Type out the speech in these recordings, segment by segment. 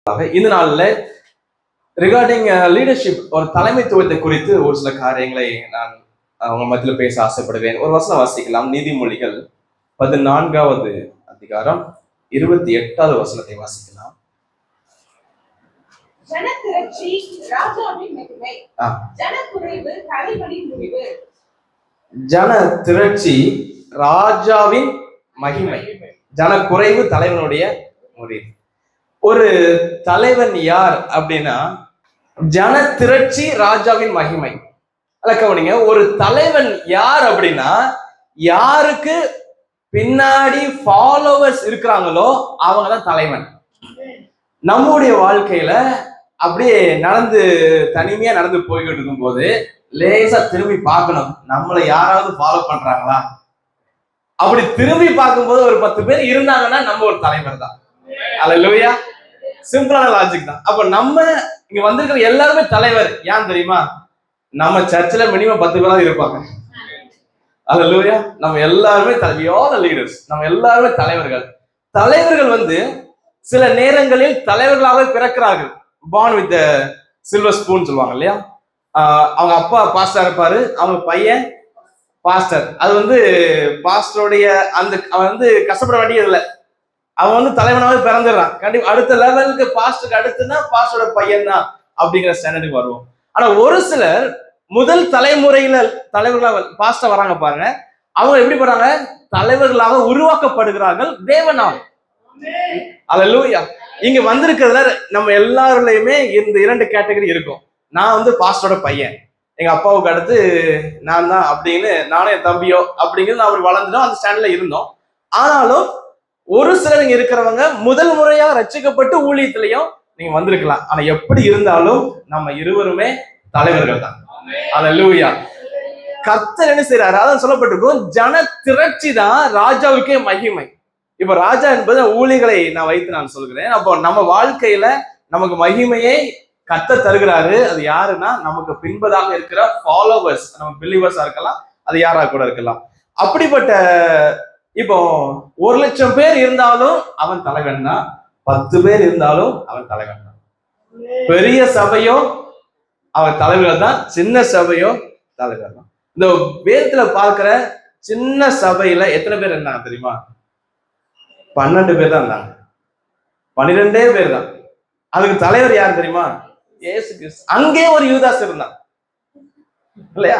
இந்த நாள்ல regarding leadership ஒரு தலைமைத்துவத்தை குறித்து ஒரு சில காரியங்களை நான் அவங்க மத்தியில் பேச ஆசைப்படுவேன். ஒரு வசனம் வாசிக்கலாம். நீதிமொழிகள் 14வது அதிகாரம் 28வது வசனத்தை வாசிக்கலாம். ஜன திரட்சி ராஜாவின் மகிமை, ஜன குறைவு தலைவனுடைய முடிவு. ஒரு தலைவன் யார் அப்படின்னா ஜன திரட்சி ராஜாவின் மகிமை. அல்ல கவனிங்க, ஒரு தலைவன் யார் அப்படின்னா யாருக்கு பின்னாடி ஃபாலோவர்ஸ் இருக்கிறாங்களோ அவங்க தான் தலைவன். நம்முடைய வாழ்க்கையில அப்படியே தனிமையா நடந்து போய்கிட்டு இருக்கும் போது லேசா திரும்பி பார்க்கணும், நம்மளை யாராவது ஃபாலோ பண்றாங்களா. அப்படி திரும்பி பார்க்கும்போது ஒரு 10 பேர் இருந்தாங்கன்னா நம்ம ஒரு தலைவர் தான். அல்லேலூயா. சிம்பிளான லாஜிக் தான். அப்ப நம்ம இங்க வந்திருக்கிற எல்லாருமே தலைவர். ஏன் தெரியுமா? நம்ம சர்ச்சில் மினிமம் 10 பேராவது இருப்பாங்க. அல்லேலூயா. நம்ம எல்லாருமே லீடர்ஸ், நம்ம எல்லாருமே தலைவர்கள். தலைவர்கள் சில நேரங்களில் தலைவர்களாக பிறக்கிறார்கள். பார்ன் வித் சில்வர் ஸ்பூன் சொல்லுவாங்க இல்லையா. அவங்க அப்பா பாஸ்டர் இருப்பாரு, அவங்க பையன் பாஸ்டர். அது பாஸ்டருடைய அந்த அவன் கஷ்டப்பட வேண்டியது இல்லை, அவன் தலைவனாவே பிறந்துடுறான். கண்டிப்பா அடுத்த லெவலுக்கு பாஸ்டருக்கு அடுத்துன்னா பாஸ்டரோட பையன் தான் அப்படிங்கிற ஸ்டாண்டர்டுக்கு வருவோம். ஆனா ஒரு சிலர் முதல் தலைமுறையில தலைவர்களாக பாஸ்டர் வராங்க பாருங்க, அவங்க எப்படி பண்றாங்க? தலைவர்களாக உருவாக்கப்படுகிறார்கள் தேவனால். அல்லேலூயா. இங்க வந்திருக்கிறதுல நம்ம எல்லாருலயுமே இந்த 2 கேட்டகரி இருக்கும். நான் பாஸ்டரோட பையன், எங்க அப்பாவுக்கு அடுத்து நான் தான் அப்படின்னு, நானும் என் தம்பியோ அப்படிங்கிறது அவர் வளர்ந்துட்டோம், அந்த ஸ்டாண்ட்ல இருந்தோம். ஆனாலும் ஒரு சிலர் இங்க இருக்கிறவங்க முதல் முறையா ரட்சிக்கப்பட்டு ஊழியத்திலையும் நீங்க வந்திருக்கலாம். ஆனா எப்படி இருந்தாலும் நம்ம இருவருமே தலைவர்கள் தான். அல்லேலூயா. கர்த்தர் என்ன செய்யறாரு? அதான் சொல்லப்பட்டிருக்கும், ஜன திரட்சி தான் ராஜாவுக்கே மகிமை. இப்ப ராஜா என்பது ஊழியர்களை நான் வைத்து நான் சொல்கிறேன். அப்போ நம்ம வாழ்க்கையில நமக்கு மகிமையை கர்த்தர் தருகிறாரு. அது யாருன்னா நமக்கு பின்பதாக இருக்கிற ஃபாலோவர்ஸ், நம்ம பிலீவர்ஸா இருக்கலாம், அது யாரா கூட இருக்கலாம். அப்படிப்பட்ட இப்போ 1,00,000 பேர் இருந்தாலும் அவன் தலைவன் தான், 10 பேர் இருந்தாலும் அவன் தலைவன் தான். பெரிய சபையோ அவன் தலைவர்கள் தான், சின்ன சபையோ தலைவர் தான். இந்த வேதத்துல பார்க்கிற சின்ன சபையில எத்தனை பேர் இருந்தாங்க தெரியுமா? 12 பேர் தான் இருந்தாங்க. 12 பேர் தான். அதுக்கு தலைவர் யார் தெரியுமா? இயேசு கிறிஸ்து. அங்கே ஒரு யூதாஸ் இருந்தான் இல்லையா?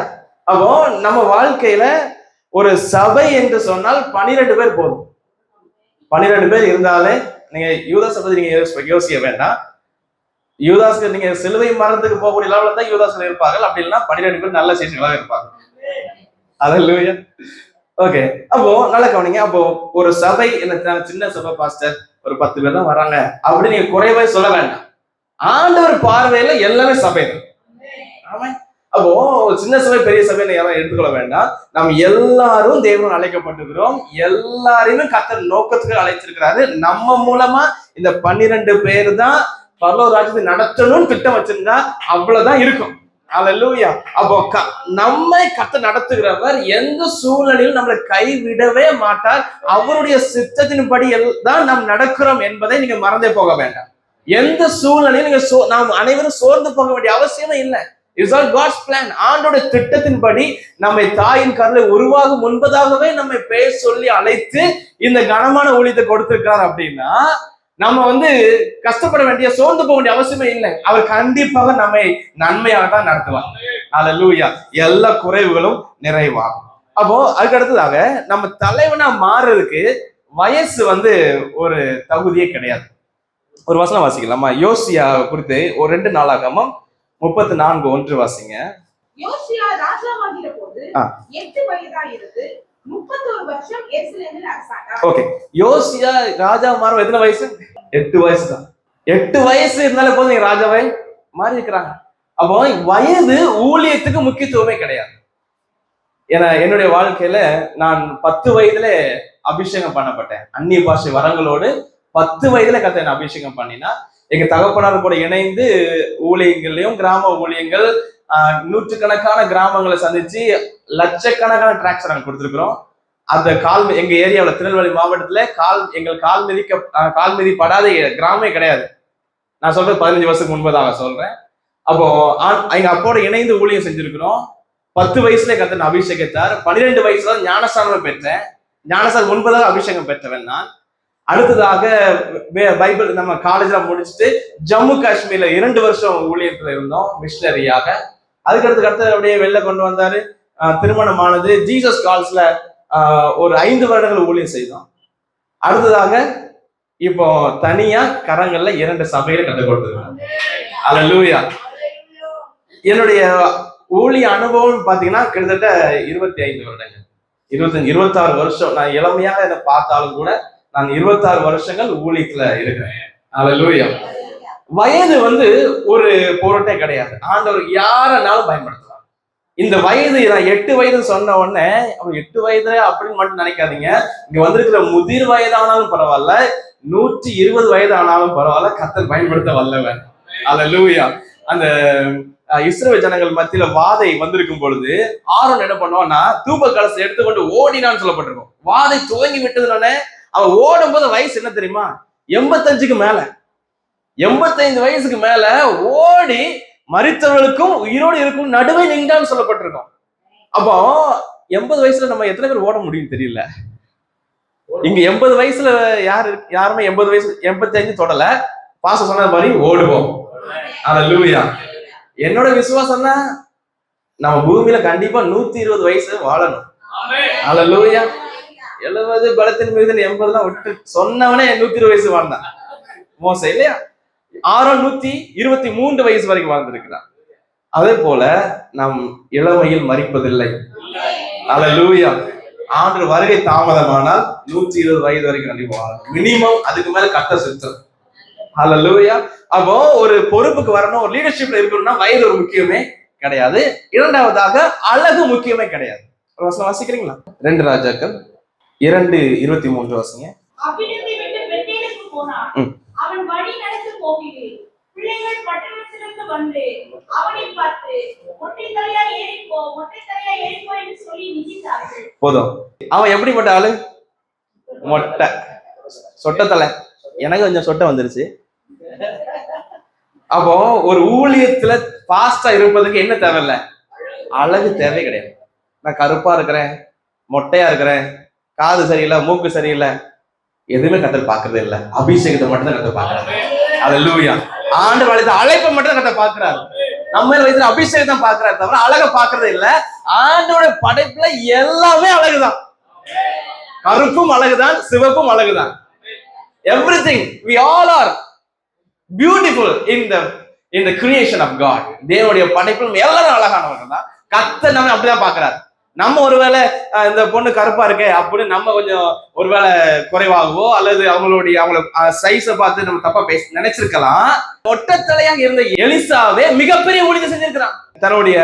அப்போ நம்ம வாழ்க்கையில ஒரு சபை என்று சொன்னால் 12 பேர் போதும். 12 பேர் இருந்தாலே நீங்க யூதாஸ் பத்தி நீங்க யோசிக்க வேண்டாம். யூதாஸ்க்கு நீங்க சிலுவை மரணத்துக்கு போகக்கூடிய லெவலில் தான் யூதாஸ்ல இருப்பார்கள். அப்படி இல்லைன்னா 12 பேர் நல்ல சேஷங்களாக இருப்பாங்க. அல்லேலூயா. ஓகே. அப்போ நல்ல கவனிங்க. அப்போ ஒரு சபை என்ன, சின்ன சபை பாஸ்டர் ஒரு 10 பேர் தான் வராங்க அப்படி நீங்க குறைவே சொல்ல வேண்டாம். ஆண்டவர் பார்வையில எல்லாமே சபை தான். ஆமா. அப்போ சின்ன சபை பெரிய சபை யாரும் எடுத்துக்கொள்ள வேண்டாம். நாம் எல்லாரும் தேவன் அழைக்கப்பட்டிருக்கிறோம். எல்லாரையுமே கர்த்தர் நோக்கத்துக்கு அழைச்சிருக்கிறாரு. நம்ம மூலமா இந்த 12 பேர் தான் பரலோக ராஜ்யத்தை நடத்தணும்னு திட்டம் வச்சிருந்தா அவ்வளவுதான் இருக்கும். அல்லேலூயா. அப்போ நம்மை கர்த்தர் நடத்துகிறவர் எந்த சூழ்நிலையிலும் நம்மளை கைவிடவே மாட்டார். அவருடைய சித்தத்தின்படி தான் நாம் நடக்கிறோம் என்பதை நீங்க மறந்தே போக வேண்டாம். எந்த சூழ்நிலையும் நீங்க நாம் அனைவரும் சோர்ந்து போக வேண்டிய அவசியமே இல்லை. It's all God's plan. ஆண்டோட திட்டத்தின்படி நம்மை தாயின் கருளை உருவாகும் முன்பதாகவே நம்மை பெயர் சொல்லி அழைத்து இந்த கனமான ஊழியத்தை கொடுத்திருக்கார். அப்படின்னா நம்ம கஷ்டப்பட வேண்டிய, சோர்ந்து போக வேண்டிய அவசியமே இல்லை. அவர் கண்டிப்பாக நம்மை நன்மையாக தான் நடத்துவார். அல்லேலூயா. எல்லா குறைவுகளும் நிறைவாகும். அப்போ அதுக்கு அடுத்ததாக நம்ம தலைவனா மாறுறதுக்கு வயசு ஒரு தகுதியே கிடையாது. ஒரு வசனம் வாசிக்கலாமா? யோசியா குறித்து ஒரு 2 நாளாகமம் 34:1 வாசிங்க. யோசியா ராஜாவாகிற போது 8 வயதாயிருந்து 31 வருஷம் எருசலேமில் அரசாண்டார். ஓகே. யோசியா ராஜா மாறும் எத்தனை வயசு? 8 வயசு தான். 8 வயசு இருந்தாலே போதும் நீங்க ராஜாவை மாறி இருக்கிறாங்க. அப்போ வயது ஊழியத்துக்கு முக்கியத்துவமே கிடையாது. ஏன்னா என்னுடைய வாழ்க்கையில நான் 10 வயதுல அபிஷேகம் பண்ணப்பட்டேன். அந்நிய பாஷை வரங்களோடு 10 வயதுல கர்த்தர் அபிஷேகம் பண்ணினா, எங்க தகப்பனார் கூட இணைந்து ஊழியங்களையும் கிராம ஊழியங்கள் நூற்றுக்கணக்கான கிராமங்களை சந்திச்சு லட்சக்கணக்கான டிராக்ஸ் நாங்கள் கொடுத்துருக்கிறோம். அந்த எங்க ஏரியாவில் திருநெல்வேலி மாவட்டத்துல கால் மிதிப்படாத கிராமமே கிடையாது. நான் சொல்றது 15 வருஷத்துக்கு முன்பதாக சொல்றேன். அப்போ எங்க அப்போட இணைந்து ஊழியம் செஞ்சிருக்கிறோம். 10 வயசுல கர்த்தர் அபிஷேகத்தார். 12 வயசுல ஞானஸ்நானம் பெற்றேன். ஞானஸ்நானம் முன்பதாக அபிஷேகம் பெற்றவன் நான். அடுத்ததாக பைபிள் நம்ம காலேஜ்ல முடிச்சுட்டு ஜம்மு காஷ்மீர்ல 2 வருஷம் ஊழியத்துல இருந்தோம் மிஷனரியாக. அதுக்கடுத்து கர்த்தர் அப்படியே வெளில கொண்டு வந்தாரு. திருமணமானது. ஜீசஸ் கால்ஸ்ல ஒரு 5 வருடங்கள் ஊழியம் செய்தோம். அடுத்ததாக இப்போ தனியா கரங்கள்ல 2 சபையில கற்றுக் கொடுத்துருக்கோம். அல்லேலூயா. என்னுடைய ஊழிய அனுபவம் பாத்தீங்கன்னா கிட்டத்தட்ட 25 வருடங்கள், 26 வருஷம். நான் இளமையாக இதை பார்த்தாலும் கூட நான் 26 வருஷங்கள் ஊழியத்துல இருக்கிறேன். அல்லேலூயா. வயது ஒரு பொருட்டே கிடையாது. ஆண்டவர் யாரனாலும் பயன்படுத்தலாம். இந்த வயது நான் 8 வயது சொன்ன உடனே அவன் 8 வயது அப்படின்னு மட்டும் நினைக்காதீங்க. இங்க வந்திருக்கிற முதிர் வயதானாலும் பரவாயில்ல, 120 வயது ஆனாலும் பரவாயில்ல, கர்த்தர் பயன்படுத்த வல்லவன். அல்லேலூயா. அந்த இஸ்ரவேல் ஜனங்கள் மத்தியில வாதை வந்திருக்கும் பொழுது ஆரோன் என்ன பண்ணுவான்னா தூப கலசை எடுத்துக்கொண்டு ஓடினான்னு சொல்லப்பட்டிருக்கும். வாதை துவங்கி விட்டதுனே அவன் ஓடும் போது வயசு என்ன தெரியுமா? 85க்கு மேல, 85 வயசுக்கு மேல ஓடி மரித்தவர்களுக்கும் உயிரோடு இருக்கும் நடுவே நின்றான்னு சொல்லப்பட்டிருக்கோம். அப்போ 80 வயசுல நம்ம எத்தனை பேர் ஓட முடியும் தெரியல. இங்க 80 வயசுல யாருமே 80 வயசு 85 தொடல. பாச சொன்ன மாதிரி ஓடுவோம். அல்லேலூயா. என்னோட விசுவாசம் தான் நம்ம பூமியில கண்டிப்பா 120 வயசு வாழணும். அல்லேலூயா. 70 பலத்தின் மீது 80 விட்டு சொன்னவனே 120 வயசு வாழ்ந்தான் மோசே இல்லையா? ஆரோன் 123 வயசு வரைக்கும் வாழ்ந்திருக்கிறான். அதே போல நாம் இளமையில் மரிப்பதில்லை. அல்லேலூயா. ஆண்டு வருகை தாமதமானால் 120 வயது வரைக்கும் கண்டிப்பா வாழணும். மினிமம். அதுக்கு மேல கர்த்தர் சித்தம். அல்லேலூயா. அப்போ ஒரு பொறுப்புக்கு வரணும், ஒரு லீடர்ஷிப்ல இருக்கணும்னா வயது ஒரு முக்கியமே கிடையாது. இரண்டாவதாக அழகு முக்கியமே கிடையாது. ஒரு வசனம் வாசிக்கிறீங்களா? 2 ராஜாக்கள் 2:23 வாசிங்க. அவன் வழி நடந்து போகிறேன். பிள்ளைகள் பட்டணத்திலிருந்து வந்து அவனை பார்த்து மொட்டை தலையா ஏறிப்போ என்று சொல்லி மிதித்தார்கள். போதும். அவன் எப்படிப்பட்ட ஆளு? மொட்டை, சொட்ட தலை. எனக்கு கொஞ்சம் சொட்டை வந்துருச்சு. அப்போ ஒரு ஊழியத்துல பாஸ்டா இருப்பதுக்கு என்ன தேவையில்ல? அழகு தேவை கிடையாது. நான் கருப்பா இருக்கிறேன், மொட்டையா இருக்கிறேன், காது சரியில்லை, மூக்கு சரியில்லை, எதுவுமே கர்த்தர் பாக்குறது இல்ல. அபிஷேகத்தை மட்டும் தான் கர்த்தர் பாக்குறாரு. அல்லேலூயா. ஆண்டவர் அழைத்த அழைப்பை மட்டும் கர்த்தர் பாக்குறாரு. நம்ம வைத்து அபிஷேகத்தை பாக்குறாரு தவிர அழக பாக்குறது இல்ல. ஆண்டோட படைப்புல எல்லாமே அழகுதான். கருப்பும் அழகுதான், சிவப்பும் அழகுதான். Everything we all are beautiful in the creation of God. தேவனுடைய படைப்பில் எல்லாரும் அழகானவர்கள் தான். கர்த்தர் நம்ம அப்படிதான் பாக்குறாரு. நம்ம ஒருவேளை இந்த பொண்ணு கருப்பா இருக்கே அப்படின்னு நம்ம கொஞ்சம் ஒருவேளை குறைவாகவோ அல்லது அவங்கள சைஸை பார்த்து நம்ம தப்பா நினைச்சிருக்கலாம். ஒட்டத்தலையாக இருந்த எலிசாவே மிகப்பெரிய ஊழியம் செஞ்சிருக்கிறான். தன்னுடைய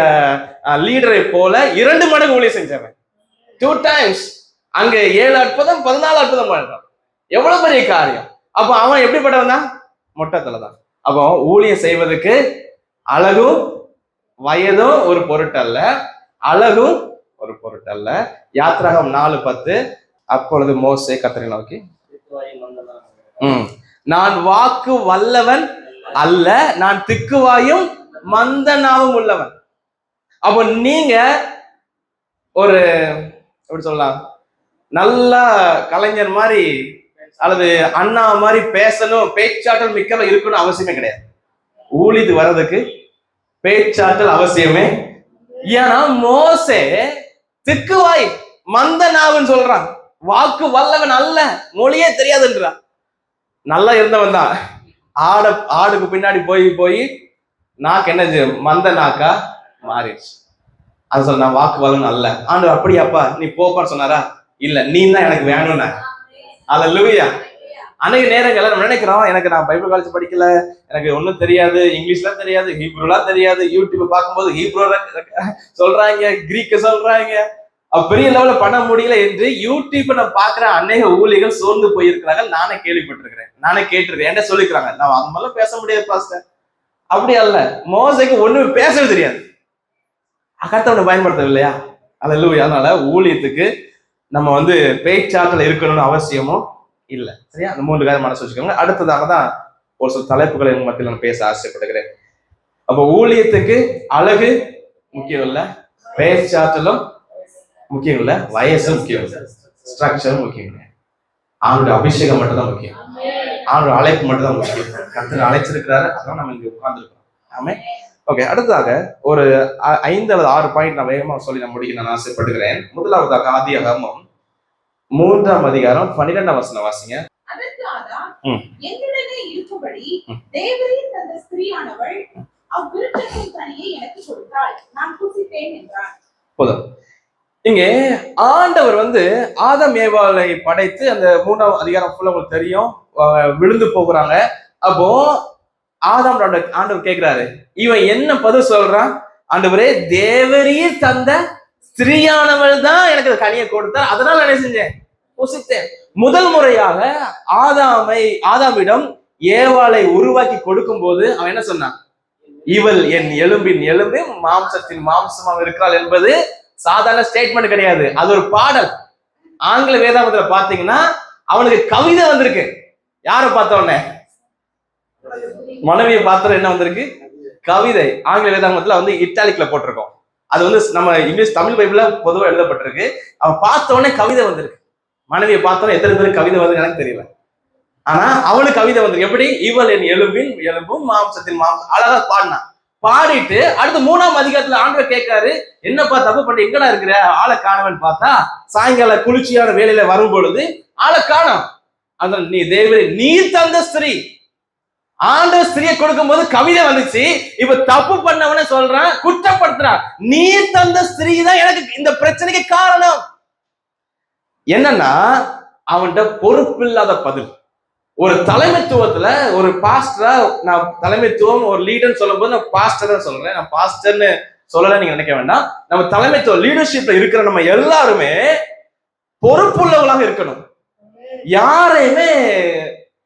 லீடரை போல 2 மடங்கு ஊழியம் செஞ்சவன். 2 times. அங்க 7 அற்புதம் 14 அற்புதம் பண்றான். எவ்வளவு பெரிய காரியம். அப்போ அவன் எப்படிப்பட்டவன் தான்? மொட்டத்தலை தான். அப்போ ஊழியம் செய்வதற்கு அழகும் வயதும் ஒரு பொருட்டல்ல, அழகும் ஒரு பொருட்டல்ல. யாத்ராகம் 4:10. அப்பொழுது மோசே கர்த்தரை நோக்கி, நான் வாக்கு வல்லவன் அல்ல, நான் திக்குவாயும் மந்தனாவும் உள்ளவன். அப்போ நீங்க ஒரு எப்படி சொல்லலாம், நல்லா கலைஞர் மாதிரி அல்லது அண்ணா மாதிரி பேசணும், பேச்சாற்றல் மிக்கவ இருக்கணும் அவசியமே கிடையாது. ஊழிது வர்றதுக்கு பேச்சாற்றல் அவசியமே. ஏன்னா மோசே திக்குவாய் மந்தனாவுன்னு சொல்றான். வாக்கு வல்லவன் அல்ல, மொழியே தெரியாதுன்றான். நல்லா இருந்தவன் தான். ஆடுக்கு பின்னாடி போய் நாக்கு என்ன மந்த நாக்கா மாறிடுச்சு. அது சொல்ல நான் வாக்கு வல்லவன் அல்ல. ஆண்டு அப்படியாப்பா நீ போப்பான்னு சொன்னாரா? இல்ல, நீ தான் எனக்கு வேணும்னா. அல்லேலூயா. அநேக நேரங்கள்ல நம்ம நினைக்கிறோம், நான் பைபிள் காலேஜ் படிக்கல, எனக்கு ஒன்றும் தெரியாது, இங்கிலீஷ்லாம் தெரியாது, ஹீப்ரூலாம் தெரியாது. யூடியூப் பார்க்கும்போது ஹீப்ரூ சொல்றாங்க, கிரீக்க சொல்றாங்க, பெரிய லெவல்ல பண்ண முடியல என்று யூடியூப் நான் பாக்குற அநேக ஊழியர்கள் சோர்ந்து போயிருக்கிறாங்க. நானே கேள்விப்பட்டிருக்கிறேன், நானே கேட்டிருக்கேன். என்ன சொல்லிக்கிறாங்க, நான் அது மாதிரிலாம் பேச முடியாது பாஸ்டர். அப்படி அல்ல, மோசைக்கு ஒண்ணுமே பேசவே தெரியாது. கர்த்தரை பயன்படுத்தவில்லையா? அல்லேலூயா. அதனால ஊழியத்துக்கு நம்ம பேச்சாற்றல் இருக்கணும்னு அவசியமும் இல்லை. சரியா? அந்த 3 காரியம் மனசு வச்சுக்கோங்க. அடுத்ததாக தான் ஒரு சில தலைப்புகளை உங்க மத்தியில் நான் பேச ஆசைப்படுகிறேன். அப்போ ஊழியத்துக்கு அழகு முக்கியம் இல்ல, பேச்சாற்றலும் முக்கியம் இல்ல, வயசும் முக்கியம் இல்ல, ஸ்ட்ரக்சரும் முக்கியம் இல்லை. அவனுடைய அபிஷேகம் மட்டும் தான் முக்கியம், அவனுடைய அழைப்பு மட்டும் தான் முக்கியம். கர்த்தர் அழைச்சிருக்கிறாரு, அதான் நம்ம இங்க உட்கார்ந்துருக்கோம். ஆமே. ஓகே, அடுத்ததாக ஒரு 5 அல்லது 6 பாயிண்ட் நான் வேகமாக சொல்லி நான் முடிக்க நான் ஆசைப்படுகிறேன். முதலாவதாக ஆதியாகமம் 3ஆம் அதிகாரம் 12ஆம் வசனம் வாசிங்க. அதற்கு ஆதாம், என்னுடனே இருக்கும்படி தேவரீர் தந்த ஸ்திரீயானவள் அவ்விருட்சத்தின் கனியை எனக்கு கொடுத்தாள், நான் புசித்தேன் என்றான். போதும். இங்கே ஆண்டவர் ஆதாம் ஏவாளை படைத்து அந்த 3ஆம் அதிகாரம் ஃபுல்லா உங்களுக்கு தெரியும், விழுந்து போகிறாங்க. அப்போ ஆதாம் ஆண்டவர் கேட்கிறாரு, இவன் என்ன பதில் சொல்றான்? ஆண்டவரே, தேவரீர் தந்த ஸ்திரீயானவள் தான் எனக்கு கனியை கொடுத்தார், அதனால என்ன செஞ்சேன்? புசித்தேன். முதல் முறையாக ஆதாமிடம் ஏவாளை உருவாக்கி கொடுக்கும் போது அவன் என்ன சொன்னான்? இவள் என் எலும்பின் எலும்பு, மாம்சத்தின் மாம்சமாக இருக்கிறாள் என்பது சாதாரண ஸ்டேட்மெண்ட் கிடையாது, அது ஒரு பாடல். ஆங்கில வேதாகமத்துல பாத்தீங்கன்னா அவனுக்கு கவிதை வந்திருக்கு. யாரை பார்த்த உடனே? மனைவியை பார்த்த என்ன வந்திருக்கு? கவிதை. ஆங்கில வேதாகமத்துல இட்டாலிக்ல போட்டிருக்கோம். அது நம்ம இங்கிலீஷ் தமிழ் பைபிள்ல பொதுவாக எழுதப்பட்டிருக்கு. அவன் பார்த்த உடனே கவிதை வந்திருக்கு. மனைவியை பார்த்தோன்னே எத்தனை பேருக்கு கவிதை வந்து எனக்கு தெரியல, ஆனா அவளுக்கு கவிதை வந்திருக்கு. எப்படி? இவள் என் எலும்பின் எலும்பும் மாம்சத்தின் மாம்சம். அழகா பாடினா. பாடிட்டு அடுத்து 3ஆம் அதிகாரத்துல ஆண்டவர் கேட்காரு, என்னப்பா தப்பு பண்ணி எங்கடா இருக்கிற? ஆளை காணவன் பார்த்தா சாயங்கால குளிர்ச்சியான வேலையில வரும் பொழுது ஆளை காணோம். அந்த நீ தேவரே நீர் தந்த ஸ்திரீ. ஆண்டவர் ஸ்திரியை கொடுக்கும் போது கவிதை வந்துச்சு. இப்ப தப்பு பண்ணவன சொல்றான், குற்றப்படுத்துறான். நீர் தந்த ஸ்திரீ தான் எனக்கு இந்த பிரச்சனைக்கு காரணம். என்னன்னா அவன்கிட்ட பொறுப்பில்லாத பதில். ஒரு தலைமைத்துவத்துல ஒரு பாஸ்டரா, நான் தலைமைத்துவம் ஒரு லீடர்னு சொல்லும் போது நான் பாஸ்டர் தான் சொல்றேன், நான் பாஸ்டர்னு சொல்லல நீங்க நினைக்க வேண்டாம். நம்ம தலைமைத்துவ லீடர்ஷிப்ல இருக்கிற நம்ம எல்லாருமே பொறுப்புள்ளவர்களாக இருக்கணும். யாரையுமே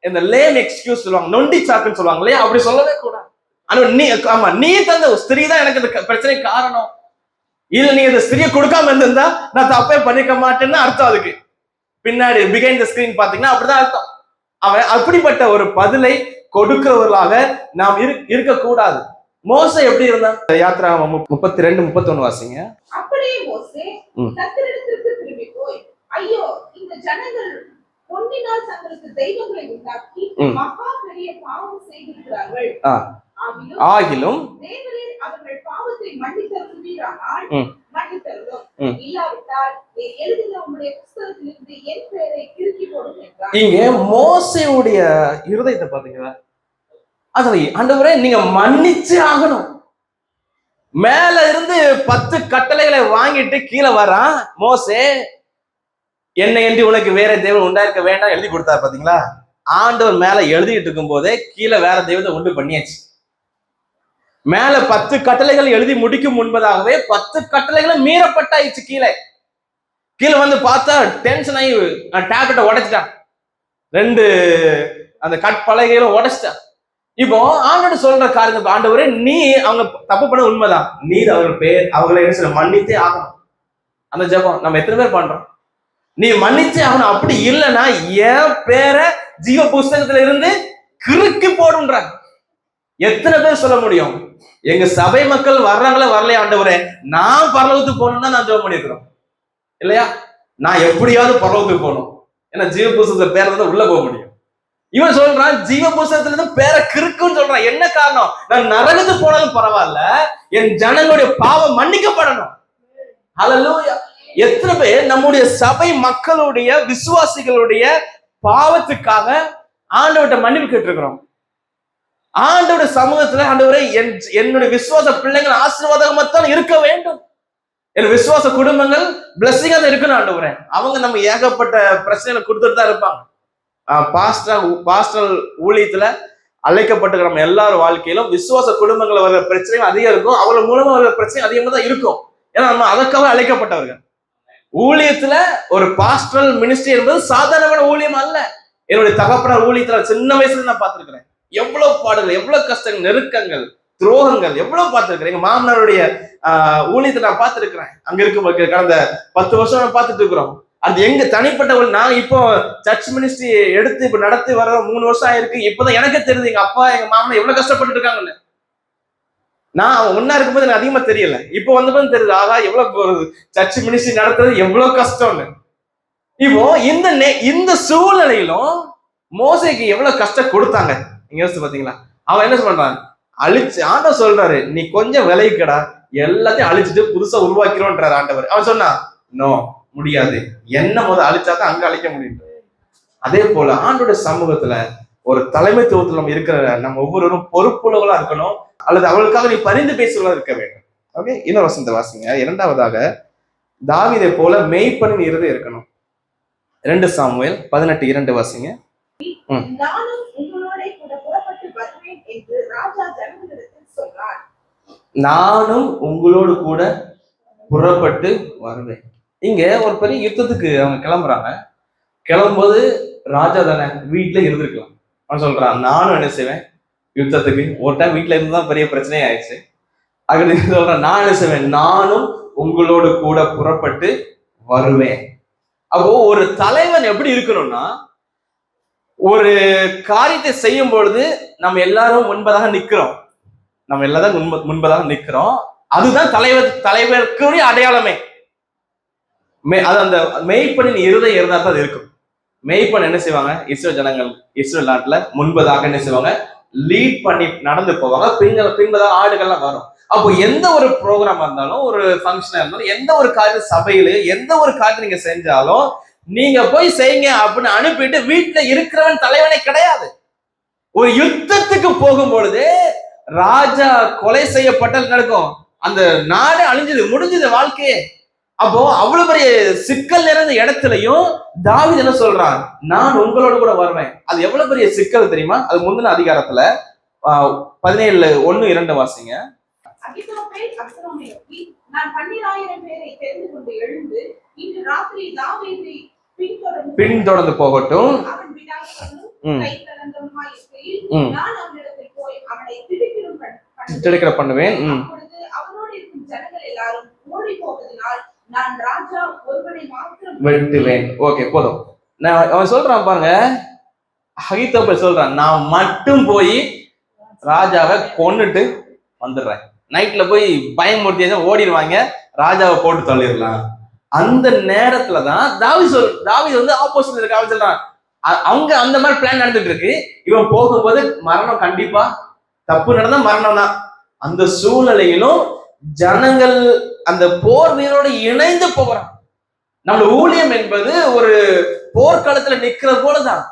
இந்த லேம் எக்ஸ்கியூஸ் சொல்லுவாங்க, நொண்டி சாக்குன்னு சொல்லுவாங்க இல்லையா, அப்படி சொல்லவே கூடாது. ஆனா நீ தந்த ஸ்திரீ தான் எனக்கு இந்த பிரச்சனை காரணம். இல்ல நீ இந்த ஸ்திரியை கொடுக்காம இருந்திருந்தா நான் தப்பே பண்ணிக்க மாட்டேன்னு அர்த்தம். அதுக்கு பின்னாடி பிஹைண்ட் த ஸ்கிரீன் பாத்தீங்கன்னா அப்படிதான் அர்த்தம். அவன் அப்படிப்பட்ட ஒரு பதிலை கொடுக்கிறவர்களாக நாம் இருக்கக்கூடாது. மோசே எப்படி இருந்தான்? யாத்திராகமம் 32-31 வாசிங்க. அப்படியே மோசே கர்த்தரிடத்திற்கு திரும்பி போய், ஐயோ, இந்த ஜனங்கள் பொன்னினால் தங்களுக்கு தெய்வங்களை உண்டாக்கி மகா பெரிய பாவம் செய்திருக்கிறார்கள். ஆகிலும் தேவரீர் அவர்கள் பாவத்தை மன்னித்தருள்வீரானால் மன்னித்தருளும், இல்லாவிட்டால் எழுதின உம்முடைய புத்தகத்திலிருந்து என் பெயரை கிறுக்கி போடும் என்றார். இங்க மோசேயுடைய இருதயத்தை பாத்தீங்களா? அது ஆண்டவரே நீங்க மன்னிச்சு ஆகணும். மேல இருந்து 10 கட்டளைகளை வாங்கிட்டு கீழே வரான் மோசே. என்னை என்று உனக்கு வேற தெய்வம் உண்டாயிருக்க வேண்டாம் எழுதி கொடுத்தாரு பாத்தீங்களா? ஆண்டவர் மேல எழுதிட்டு இருக்கும் போதே கீழே வேற தெய்வத்தை உண்டு பண்ணியாச்சு. மேல 10 கட்டளைகள் எழுதி முடிக்கும் முன்பதாகவே 10 கட்டளைகளும் மீறப்பட்டாயிடுச்சு. கீழே வந்து பார்த்தா டென்ஷன் ஆகி டேப்லெட்டை உடைச்சிட்டான். 2 அந்த கட்பலகைகளும் உடைச்சிட்டான். இப்போ ஆண்டவர் சொல்ற காரியம், ஆண்டவரே நீ அவங்க தப்பு பண்ண உண்மைதான், நீர் அவர்களை என்ன சொல்ல மன்னித்தே ஆகணும். அந்த ஜெபம் நம்ம எத்தனை பேர் பண்றோம்? நீ மன்னிச்சே ஆகணும். அப்படி இல்லைன்னா என் பேரை ஜீவ புஸ்தகத்துல இருந்து கிறுக்கி போடுன்ற எத்தனை பேர் சொல்ல முடியும்? எங்க சபை மக்கள் வர்றாங்களே வரலையா ஆண்டவரே, நான் பரலோகத்துக்கு போகணும்னா நான் ஜெபம் பண்ணிருக்கிறோம் இல்லையா? நான் எப்படியாவது பரலோகத்துக்கு போகணும், ஏன்னா ஜீவ புஸ்தகத்துல பேரை தான் உள்ள போக முடியும். இவன் சொல்றான் ஜீவ புஸ்தகத்துல இருந்து பேரை கிறுக்குன்னு சொல்றான். என்ன காரணம்? நான் நரகத்துக்கு போனாலும் பரவாயில்ல, என் ஜனங்களுடைய பாவம் மன்னிக்கப்படணும். ஹல்லேலூயா. எத்தனை பேர் நம்முடைய சபை மக்களுடைய விசுவாசிகளுடைய பாவத்துக்காக ஆண்டவர்கிட்ட மன்னிப்பு கேட்டிருக்கிறோம்? ஆண்டவருடைய சமூகத்துல ஆண்டவரே என்னுடைய விசுவாச பிள்ளைகள் ஆசீர்வாதமாத்தான் இருக்க வேண்டும், என் விசுவாச குடும்பங்கள் பிளஸிங்கா தான் இருக்கணும் ஆண்டவரே. அவங்க நம்ம ஏகப்பட்ட பிரச்சனைகளை கொடுத்துட்டு தான் இருப்பாங்க. பாஸ்டல் ஊழியத்துல அழைக்கப்பட்டு நம்ம எல்லாரும் வாழ்க்கையிலும் விசுவாச குடும்பங்கள் வர்ற பிரச்சனைகள் அதிகம் இருக்கும், அவர்கள் மூலமா வர்ற பிரச்சனை அதிகமா தான் இருக்கும். ஏன்னா நம்ம அதற்காக அழைக்கப்பட்டவர்கள். ஊழியத்துல ஒரு பாஸ்டல் மினிஸ்ட்ரி என்பது சாதாரணமான ஊழியம் அல்ல. என்னுடைய தகப்பனார் ஊழியத்துல சின்ன வயசுல நான் பார்த்திருக்கிறேன். எவ்வளவு பாடுகள், எவ்வளவு கஷ்டங்கள், நெருக்கங்கள், துரோகங்கள் எவ்வளவு பார்த்திருக்கிறேன். எங்க மாமனாருடைய ஊழியத்தை நான் பார்த்திருக்கிறேன். அங்க இருக்கும் கடந்த 10 வருஷம் பார்த்துட்டு இருக்கிறோம். அது எங்க தனிப்பட்ட நான் இப்போ சர்ச் மினிஸ்ட்ரி எடுத்து இப்ப நடத்தி வர 3 வருஷம் ஆயிருக்கு. இப்பதான் எனக்கு தெரியுது எங்க அப்பா எங்க மாமன் எவ்வளவு கஷ்டப்பட்டு இருக்காங்கன்னு. நான் ஒன்னா இருக்கும்போது எனக்கு அதிகமா தெரியல. இப்போ வந்தபோது தெரியுது, ஆகா எவ்வளவு சர்ச் மினிஸ்ட்ரி நடத்துறது எவ்வளவு கஷ்டம்னு. இப்போ இந்த சூழ்நிலையிலும் மோசேக்கு எவ்வளவு கஷ்டம் கொடுத்தாங்க நீங்க யோசிச்சு பாத்தீங்களா? அவன் என்ன பண்றான், அழிச்சு ஆண்டவர் சொல்றாரு, நீ கொஞ்சம் விலைக்கடா, எல்லாத்தையும் அழிச்சிட்டு புதுசா உருவாக்கிறோன்றாரு ஆண்டவர். அவன் சொன்னா நோ முடியாது, என்ன முதல் அழிச்சாதான் அங்க அழிக்க முடியும். அதே போல ஆண்டோட சமூகத்துல ஒரு தலைமைத்துவத்தில் நம்ம இருக்கிற நம்ம ஒவ்வொருவரும் பொறுப்புள்ளவர்களா இருக்கணும், அல்லது அவளுக்காக நீ பரிந்து பேசுவதா இருக்க வேண்டும். ஓகே, இன்னொரு வசனத்தை வாசிங்க. இரண்டாவதாக தாவீதை போல மெய்ப்பனின் இருதயம் இருக்கணும். 2 சாமுவேல் 18:2 வாசிங்க. நானும் உங்களோட கூட புறப்பட்டு வருவேன் என்று ராஜா ஜனங்களிடத்தில் சொன்னார். நானும் உங்களோடு கூட புறப்பட்டு வருவேன். இங்க ஒரு பெரிய யுத்தத்துக்கு அவங்க கிளம்புறாங்க. கிளம்பும்போது ராஜா தானே வீட்டுல இருந்திருக்கலாம். அவன் சொல்றான், நானும் என்ன செய்வேன் யுத்தத்துக்கு. ஒரு டைம் வீட்டுல இருந்துதான் பெரிய பிரச்சனையே ஆயிடுச்சு. அங்க சொல்றான், நான் என்ன செய்வேன், நானும் உங்களோடு கூட புறப்பட்டு வருவேன். அப்போ ஒரு தலைவன் எப்படி இருக்கணும்னா, ஒரு காரியத்தை செய்யும் பொழுது நம்ம எல்லாரும் முன்பதாக நிக்கிறோம். நம்ம எல்லாரும் முன்பதாக நிக்கிறோம். அதுதான் தலைவருக்குரிய அடையாளமே. அது அந்த மெய்ப்பனின் இருதயம் இருந்தா தான் அது இருக்கும். மெய்ப்பன் என்ன செய்வாங்க, இஸ்ரேல் ஜனங்கள் இஸ்ரேல் நாட்டுல முன்பதாக என்ன செய்வாங்க, லீட் பண்ணி நடந்து போவாங்க. பின்பதாக ஆடுகள்லாம் வரும். அப்போ எந்த ஒரு ப்ரோக்ராம் இருந்தாலும், ஒரு ஃபங்க்ஷனா இருந்தாலும், எந்த ஒரு காரியம் சபையில எந்த ஒரு காரியம் நீங்க செஞ்சாலும் நீங்க போய் செய்யுங்க அப்படின்னு அனுப்பிட்டு வீட்டுல இருக்கிறவன் தலைவனே கிடையாது. ஒரு யுத்தத்துக்கு போகும் பொழுது ராஜா கொலை செய்யப்பட்டல் நடக்கும், அந்த நாடு அழிஞ்சது, முடிஞ்சது வாழ்க்கையே. அப்போ அவ்வளவு பெரிய சிக்கல் நிறைந்த இடத்துலயும் தாவீது என்ன சொல்றான், நான் உங்களோட கூட வருவேன். அது எவ்வளவு பெரிய சிக்கல் தெரியுமா? அது முந்தின அதிகாரத்துல 17:1-2 வாசிங்க. நான் 12,000 பேரை தெரிந்து கொண்டு எழுந்து இன்று ராத்திரி தாவீதை பின்தொடர்ந்து போகட்டும். திடுக்கிட பண்ணுவேன். அவனோடு இருக்கும் ஜனங்கள் எல்லாரும் ஓடி போவதனால் நான் ராஜா ஒருவனை மாத்திரம் வெட்டுவேன். ஓகே, போதும். அவன் சொல்றான் பாருங்க, அகித்தோப்பேல் சொல்றான், நான் மட்டும் போய் ராஜாவை கொன்னுட்டு வந்துடுறேன். நைட்ல போய் பயமுறுத்தியா ஓடிடுவாங்க, ராஜாவை போட்டு தள்ளிடலாம். அந்த நேரத்துலதான் தாவீது வந்து ஆப்போசிட் இருக்க. அவன் சொல்றான், அவங்க அந்த மாதிரி பிளான் நடந்துட்டு இருக்கு. இவன் போகும்போது மரணம் கண்டிப்பா, தப்பு நடந்தா மரணம் தான். அந்த சூழ்நிலையிலும் ஜனங்கள் அந்த போர் வீரோடு இணைந்து போகிறான். நம்ம ஊழியம் என்பது ஒரு போர்க்களத்துல நிக்கிற போலதான்.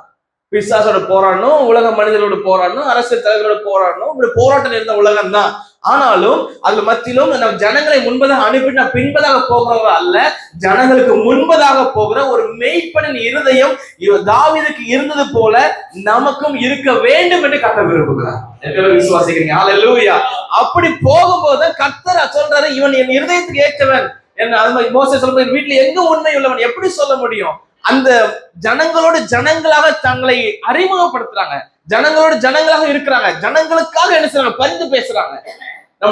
பிசாசோட போராடணும், உலக மனிதர்களோட போராடணும், அரசியல் தலைவர்களோட போராடணும், இப்படி போராட்டம் இருந்த உலகம் தான். ஆனாலும் அதுல மத்தியிலும் நம்ம ஜனங்களை முன்பதாக அனுப்பிட்டு நான் பின்பதாக போகிறவங்க அல்ல, ஜனங்களுக்கு முன்பதாக போகிற ஒரு மெய்ப்பனின் இருதயம் தாவீதுக்கு இருந்தது போல நமக்கும் இருக்க வேண்டும் என்று கர்த்தர் விரும்புகிறார். விசுவாசிக்கிறீங்க? ஹல்லேலூயா. அப்படி போகும்போது கர்த்தர் சொல்றாரு, இவன் என் இருதயத்துக்கு ஏற்றவன். என்ன மோசே சொல்ற, வீட்டுல எங்க உண்மை உள்ளவன் எப்படி சொல்ல முடியும்? அந்த ஜனங்களோடு ஜனங்களாக தங்களை அறிமுகப்படுத்துறாங்க, ஜனங்களோடு ஜனங்களாக இருக்கிறாங்க, ஜனங்களுக்காக என்ன செய்றாங்க, பரிந்து பேசுறாங்க.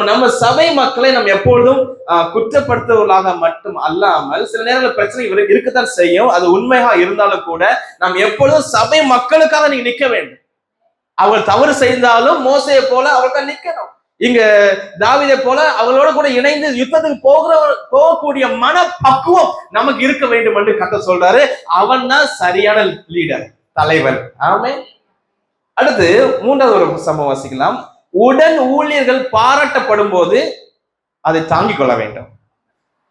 நம்ம சபை மக்களை நம்ம எப்பொழுதும் குற்றப்படுத்துவதாக மட்டும் அல்லாமல், சில நேரங்களில் பிரச்சனை இருக்கத்தான் செய்யும், அது உண்மையாக இருந்தாலும் கூட நாம் எப்பொழுதும் சபை மக்களுக்காக நீங்க நிக்க வேண்டும். அவர்கள் தவறு செய்தாலும் மோசையை போல அவர்கள் நிக்கணும். இங்க தாவீதை போல அவங்களோட கூட இணைந்து யுத்தத்துக்கு போகக்கூடிய மன பக்குவம் நமக்கு இருக்க வேண்டும் என்று கர்த்தர் சொல்றாரு. அவன் தான் சரியான லீடர், தலைவன். ஆமென். அடுத்து 3வது ஒரு சம்பவம் வாசிக்கலாம். உடன் ஊழியர்கள் பாராட்டப்படும் போது அதை தாங்கிக் கொள்ள வேண்டும்.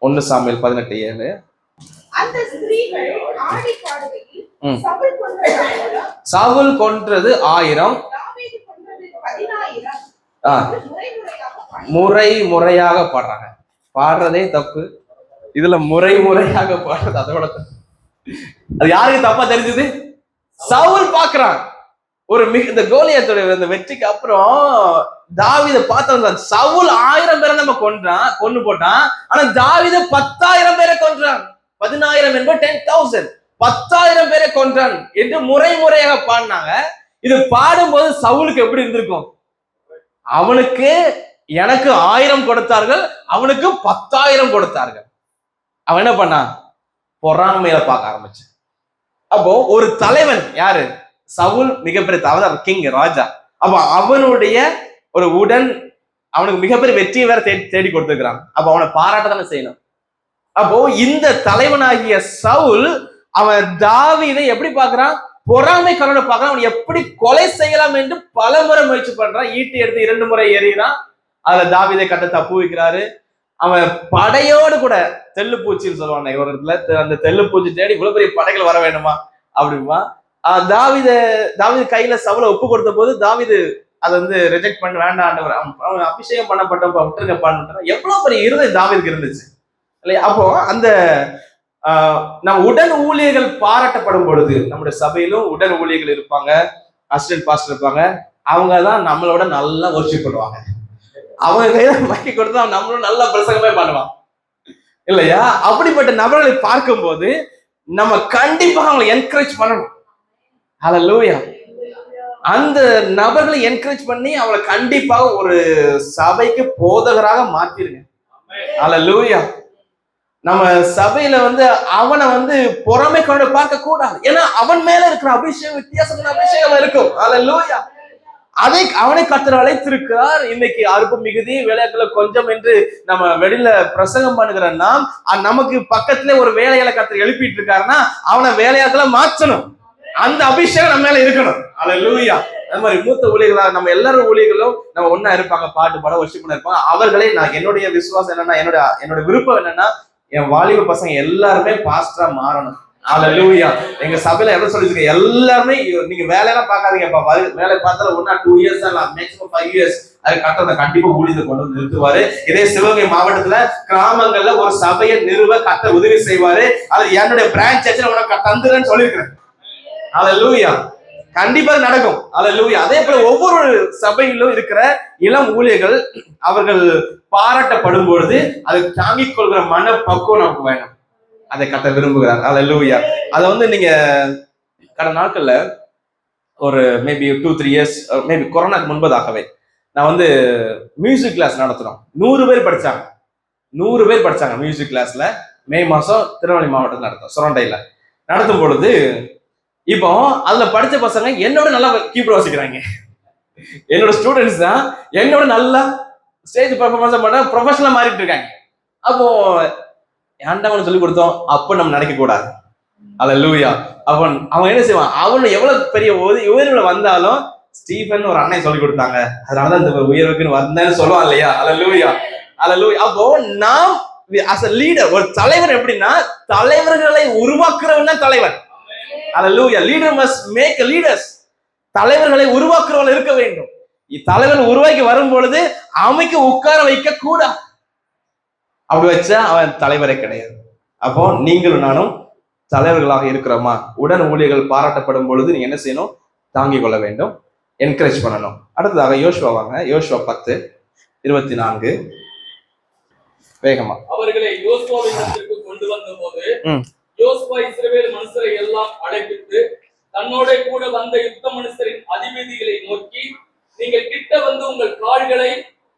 1 சாமுவேல் 18:7. அந்த ஸ்திரீகள் ஆடி பாடுகையில் சவுல் கொன்றது 1000, தாவீது கொன்றது 10,000 முறையாக பாடுறாங்க. பாடுறதே தப்பு, இதுல முறையாக பாடுறது அதோட தப்பு. அது யாருக்கு தப்பா தெரிஞ்சது? சவுல் பாக்குறான். இந்த கோலியாத்தோட இந்த வெற்றிக்கு அப்புறம் தாவீதை பார்த்தா, சவுல் 1000 பேரை நம்ம கொன்னு போட்டான், ஆனா தாவீது 10,000 பேரை கொன்றான். 10,000 என்பது 10,000, 10,000 பேரை கொன்றான் என்று முறையாக பாடினாங்க. இது பாடும்போது சவுலுக்கு எப்படி இருந்திருக்கும்? அவனுக்கு எனக்கு 1000 கொடுத்தார்கள், அவனுக்கு 10,000 கொடுத்தார்கள். அவன் என்ன பண்ணான்? பொறாமையில பார்க்க ஆரம்பிச்சேன். அப்போ ஒரு தலைவன் யாரு? சவுல் மிகப்பெரிய தலைவர், கிங், ராஜா. அப்ப அவனுடைய ஒரு அவனுக்கு மிகப்பெரிய வெற்றியை வேற தேடி கொடுத்துருக்கிறான். அப்ப அவனை பாராட்ட தானே செய்யணும். அப்போ இந்த தலைவனாகிய சவுல் அவன் தாவீதை எப்படி பார்க்கிறான்? பொறாமை கரோட பார்க்கறான். அவன் எப்படி கொலை செய்யலாம் என்று பல முறை முயற்சி பண்றான். ஈட்டி எடுத்து 2 முறை எறிகிறான். அதுல தாவீதை கட்ட தப்பு வைக்கிறாரு. அவன் படையோடு கூட தெல்லுப்பூச்சின்னு சொல்லுவாங்க ஒரு இடத்துல, அந்த தெல்லுப்பூச்சி தேடி இவ்வளவு பெரிய படைகள் வர வேணுமா அப்படிமா. தாவீது கையில சவுல ஒப்பு கொடுத்த போது தாவீது அதை வந்து ரிஜெக்ட் பண்ண வேண்டாம், அவன் அபிஷேகம் பண்ணப்பட்டப்ப விட்டுருங்க. எவ்வளவு பெரிய இருதயம் தாவீதுக்கு இருந்துச்சு இல்லையா? அப்போ அந்த நம்ம உடன் ஊழியர்கள் பாராட்டப்படும் பொழுது, நம்முடைய சபையிலும் உடன் ஊழியர்கள் இருப்பாங்க, அசிஸ்டன்ட் பாஸ்டர் இருப்பாங்க. அவங்க தான் நம்மளோட நல்லா வொர்ஷிப் பண்ணுவாங்க. அவங்க கையில மைக்கை கொடுத்தா நம்மளும் நல்லா பிரசங்கமே பண்ணுவான் இல்லையா? அப்படிப்பட்ட நபர்களை பார்க்கும்போது நம்ம கண்டிப்பாக அவங்களை என்கரேஜ் பண்ணணும். ஹல்லேலூயா. அந்த நபர்களை என்கரேஜ் பண்ணி அவங்களை கண்டிப்பாக ஒரு சபைக்கு போதகராக மாத்திருங்க. ஹல்லேலூயா. நம்ம சபையில வந்து அவனை வந்து பொறாமை கொண்டு பார்க்க கூடாது. ஏன்னா அவன் மேல இருக்கிற அபிஷேகம் வித்தியாசமான அபிஷேகம் இருக்கும். ஹல்லேலூயா. அவனை கர்த்தர் அழைத்திருக்கிறார். இன்னைக்கு அறுப்பு மிகுதி வேலையாட்களை கொஞ்சம் என்று நம்ம வெளியில பிரசங்கம் பண்ணுகிற நாம், நமக்கு பக்கத்துல ஒரு வேலையாளை கர்த்தர் எழுப்பிட்டு இருக்காருன்னா அவனை வேலையாட்களை மாற்றணும். அந்த அபிஷேகம் நம்ம மேல இருக்கணும். ஹல்லேலூயா. அது மாதிரி மூத்த ஊழியர்களா நம்ம எல்லாரும் ஊழியர்களும் நம்ம ஒன்னா இருப்பாங்க, பாட்டு பாட வொர்ஷிப் பண்ண இருப்பாங்க. அவர்களே என்னுடைய விசுவாசம் என்னன்னா, என்னோட விருப்பம் என்னன்னா, என் வாலிப பசங்க எல்லாருமே பாஸ்டரா மாறணும். ஹல்லேலூயா. எங்க சபையில எவ்வளவு சொல்லிருக்க, எல்லாருமே நீங்க வேலையெல்லாம் பார்க்காதீங்கப்பா, வேலை பார்த்தாலும் 1 or 2 years தான், மேக்ஸிமம் 5 years. அது கர்த்தர் கண்டிப்பா ஊழியத்தை கொண்டு வந்து நிறுத்துவாரு. இதே சிவகங்கை மாவட்டத்துல கிராமங்கள்ல ஒரு சபையை நிறுவ கர்த்தர் உதவி செய்வாரு. அது என்னுடைய பிரான்ச் சர்ச்சில் உனக்கு தந்துறேன்னு சொல்லியிருக்கிறேன். ஹல்லேலூயா. கண்டிப்பா நடக்கும். ஹல்லேலூயா. அதே போல ஒவ்வொரு சபையிலும் இருக்கிற இளம் ஊழியர்கள் அவர்கள் பாராட்டப்படும் பொழுது அதை தாங்கிக் கொள்கிற மன பக்குவம் நமக்கு வேணும். அதை கர்த்தர் விரும்புகிறார். ஹல்லேலூயா. அதை வந்து நீங்க கடந்த நாட்கள்ல ஒரு மேபி 2-3 years, மேபி கொரோனாக்கு முன்பதாகவே நான் வந்து மியூசிக் கிளாஸ் நடத்துறோம். 100 பேர் படிச்சாங்க. 100 பேர் படிச்சாங்க மியூசிக் கிளாஸ்ல. மே மாசம் திருநெல்வேலி மாவட்டத்தில் நடத்தும், சுரண்டையில நடத்தும் பொழுது இப்போ அதுல படிச்ச பசங்க என்னோட நல்லா கீபோர்ட் வாசிக்கிறாங்க. என்னோட ஸ்டூடெண்ட்ஸ் தான் என்னோட நல்லா ஸ்டேஜ் பெர்ஃபார்மன்ஸ் பண்ண ப்ரொஃபஷனலா மாறிட்டு இருக்காங்க. அப்போ ஏன்டா சொல்லி கொடுத்தோம் அப்ப நம்ம நினைக்க கூடாது. ஹல்லேலூயா. அவன் என்ன செய்வான், அவன் எவ்வளவு பெரிய உயர்வுல வந்தாலும் ஸ்டீஃபன் ஒரு அண்ணன் சொல்லி கொடுத்தாங்க, அதனாலதான் இந்த உயர்வுக்குன்னு வந்தேன்னு சொல்லுவான் இல்லையா? ஹல்லேலூயா. ஹல்லேலூயா. அப்போ நாம் as a leader, ஒரு தலைவர் எப்படின்னா தலைவர்களை உருவாக்குறவன் தான் தலைவர். Hallelujah. Leader must make leaders. தலைவர்களை உருவாக்குறவர்கள் இருக்க வேண்டும். தலைவர் உருவாக்கி வரும் பொழுது அமைக்க உட்கார வைக்க கூடாது. அப்படி வச்சா அவன் தலைவரே கிடையாது. அப்போ நீங்களும் நானும் தலைவர்களாக இருக்கிறோமா? உடன் ஊழியர்கள் பாராட்டப்படும் பொழுது நீங்க என்ன செய்யணும்? தாங்கிக் கொள்ள வேண்டும், என்கரேஜ் பண்ணணும். அடுத்ததாக யோசுவா வாங்க. யோசுவா 10:24 வேகமா. அவர்களை யோசுவாவிடத்திற்கு கொண்டு வந்த போது யோசுவா இஸ்ரவேல் மனுஷரை எல்லாம் அழைப்பித்து தன்னோட கூட வந்த யுத்த மனுஷரின் அதிபதிகளை நோக்கி, நீங்கள் கிட்ட வந்து உங்கள் கால்களை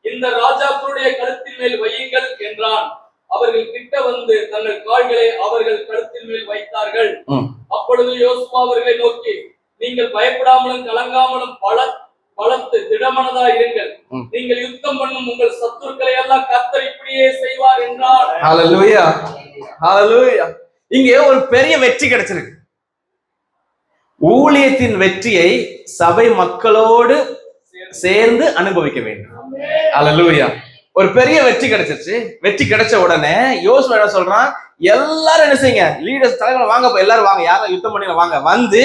இந்த ராஜாக்களுடைய கழுத்தின் மேல் வையுங்கள் என்றான். அவர்கள் கிட்ட வந்து தங்கள் கால்களை அவர்கள் கழுத்தின் மேல் வைத்தார்கள். அப்பொழுது யோசுவா அவர்களை நோக்கி, நீங்கள் பயப்படாமலும் கலங்காமலும் பலத்து திடமனதா இருங்கள். நீங்கள் யுத்தம் பண்ணும் உங்கள் சத்துருக்களை எல்லாம் கர்த்தர் இப்படியே செய்வார் என்றார். ஹல்லேலூயா. ஹல்லேலூயா. இங்கே ஒரு பெரிய வெற்றி கிடைச்சிருக்கு. ஊழியத்தின் வெற்றியை சபை மக்களோடு சேர்ந்து அனுபவிக்க வேண்டும். ஹல்லேலூயா. ஒரு பெரிய வெற்றி கிடைச்சிருச்சு. வெற்றி கிடைச்ச உடனே யோசுவா என்ன சொல்றான், எல்லாரும் என்ன செய்யுங்க, லீடர்ஸ் தலைவர் வாங்க, எல்லாரும் வாங்க, யாரும் யுத்தம் பண்ணி வாங்க. வந்து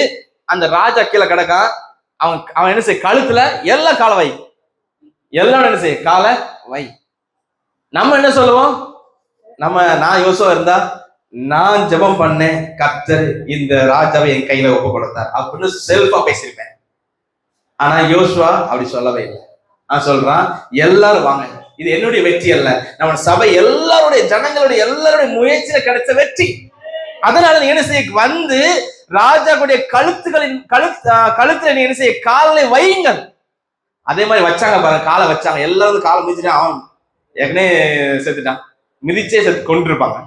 அந்த ராஜா கீழே கிடக்கான், அவன் என்ன செய்ய, கழுத்துல எல்லாம் காலை வை, எல்லாம் என்ன செய்ய, காலை வை. நம்ம என்ன சொல்லுவோம், நான் யோசுவா இருந்தா நான் ஜெபம் பண்ணேன், கர்த்தர் இந்த ராஜாவை என் கையில ஒப்பு கொடுத்தார் அப்படின்னு செல்ஃபா பேசியிருப்பேன். ஆனா யோசுவா அப்படி சொல்லவே இல்லை. நான் சொல்றான், எல்லாரும் வாங்க, இது என்னுடைய வெற்றி அல்ல, நம்ம சபை எல்லாருடைய ஜனங்களுடைய எல்லாருடைய முயற்சியில கிடைச்ச வெற்றி. அதனால நீ என்ன செய்ய, வந்து ராஜாவுடைய கழுத்துல நீ என்ன செய்ய, காலை வையுங்கள். அதே மாதிரி வச்சாங்க பாருங்க, காலை வச்சாங்க. எல்லாரும் காலை மிதிச்சுட்டான். அவன் ஏற்கனவே செத்துட்டான், மிதிச்சே செத்து கொண்டிருப்பாங்க.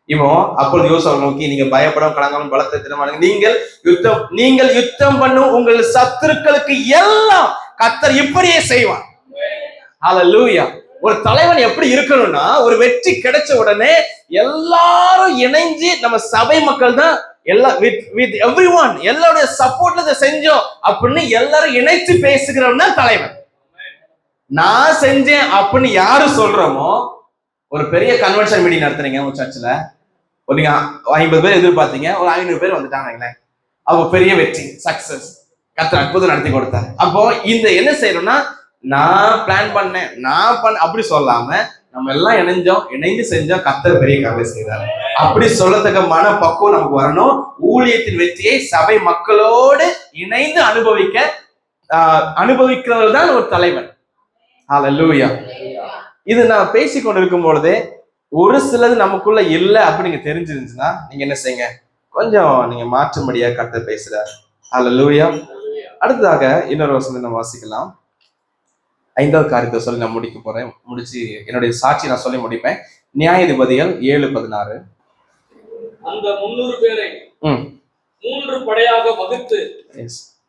இப்போ அப்பொழுது யோசுவாவை நோக்கி, நீங்க பயப்படாம கலங்காமல் பலத்தை திடமானுங்க, நீங்கள் யுத்தம் பண்ணும் உங்கள் சத்துருக்களுக்கு எல்லாம் கர்த்தர் இப்படியே செய்வான். ஹல்லேலூயா. ஒரு தலைவன் எப்படி இருக்கணும்னா, ஒரு வெற்றி கிடைச்ச உடனே எல்லாரும் இணைஞ்சு, நம்ம சபை மக்கள் தான் எல்லாம் வித் எவ்ரிஒன் எல்லாருடைய சப்போர்ட்ல இதை செஞ்சோம் அப்படின்னு எல்லாரும் இணைச்சு பேசுகிறவன் தான் தலைவன். நான் செஞ்சேன் அப்படின்னு யாரு சொல்றோமோ, ஒரு பெரிய கன்வென்ஷன் மீட்டிங் நடத்துறீங்க உங்க சர்ச்சில், ஒரு நீங்க 50 பேர் எதிர்பார்த்தீங்க, ஒரு 500 பேர் வந்துட்டாங்க, அப்போ பெரிய வெற்றி, சக்சஸ், கர்த்தர் அற்புதம் நடத்தி கொடுத்தாரு. அப்போ இந்த என்ன செய்யணும்னா, நான் பிளான் பண்ணேன், அப்படி சொல்லாம நம்ம எல்லாம் இணைந்து செஞ்சோம், கர்த்தர் பெரிய காரியம் செய்தார் அப்படி சொல்லத்தக்க மன பக்குவம் நமக்கு வரணும். ஊழியத்தின் வெற்றியை சபை மக்களோடு இணைந்து அனுபவிக்கிறவர் தான் ஒரு தலைவன். ஹல்லேலூயா. இது நான் பேசிக்கொண்டிருக்கும் பொழுதே ஒரு சிலது நமக்குள்ள இல்லை அப்படி நீங்க தெரிஞ்சிருந்துச்சுன்னா, நீங்க என்ன செய்யுங்க, கொஞ்சம் நீங்க மாற்றும்படியா கர்த்தர் பேசுறார். ஹல்லேலூயா. அடுத்ததாக இன்னொரு வசனத்தை நம்ம வாசிக்கலாம். 5வது காரியத்தை சொல்லி நான் முடிக்க போறேன். முடிச்சு என்னுடைய சாட்சி நான் சொல்லி முடிப்பேன். நியாயாதிபதிகள் 7:16. அந்த 300 பேரை 3 படையாக வகுத்து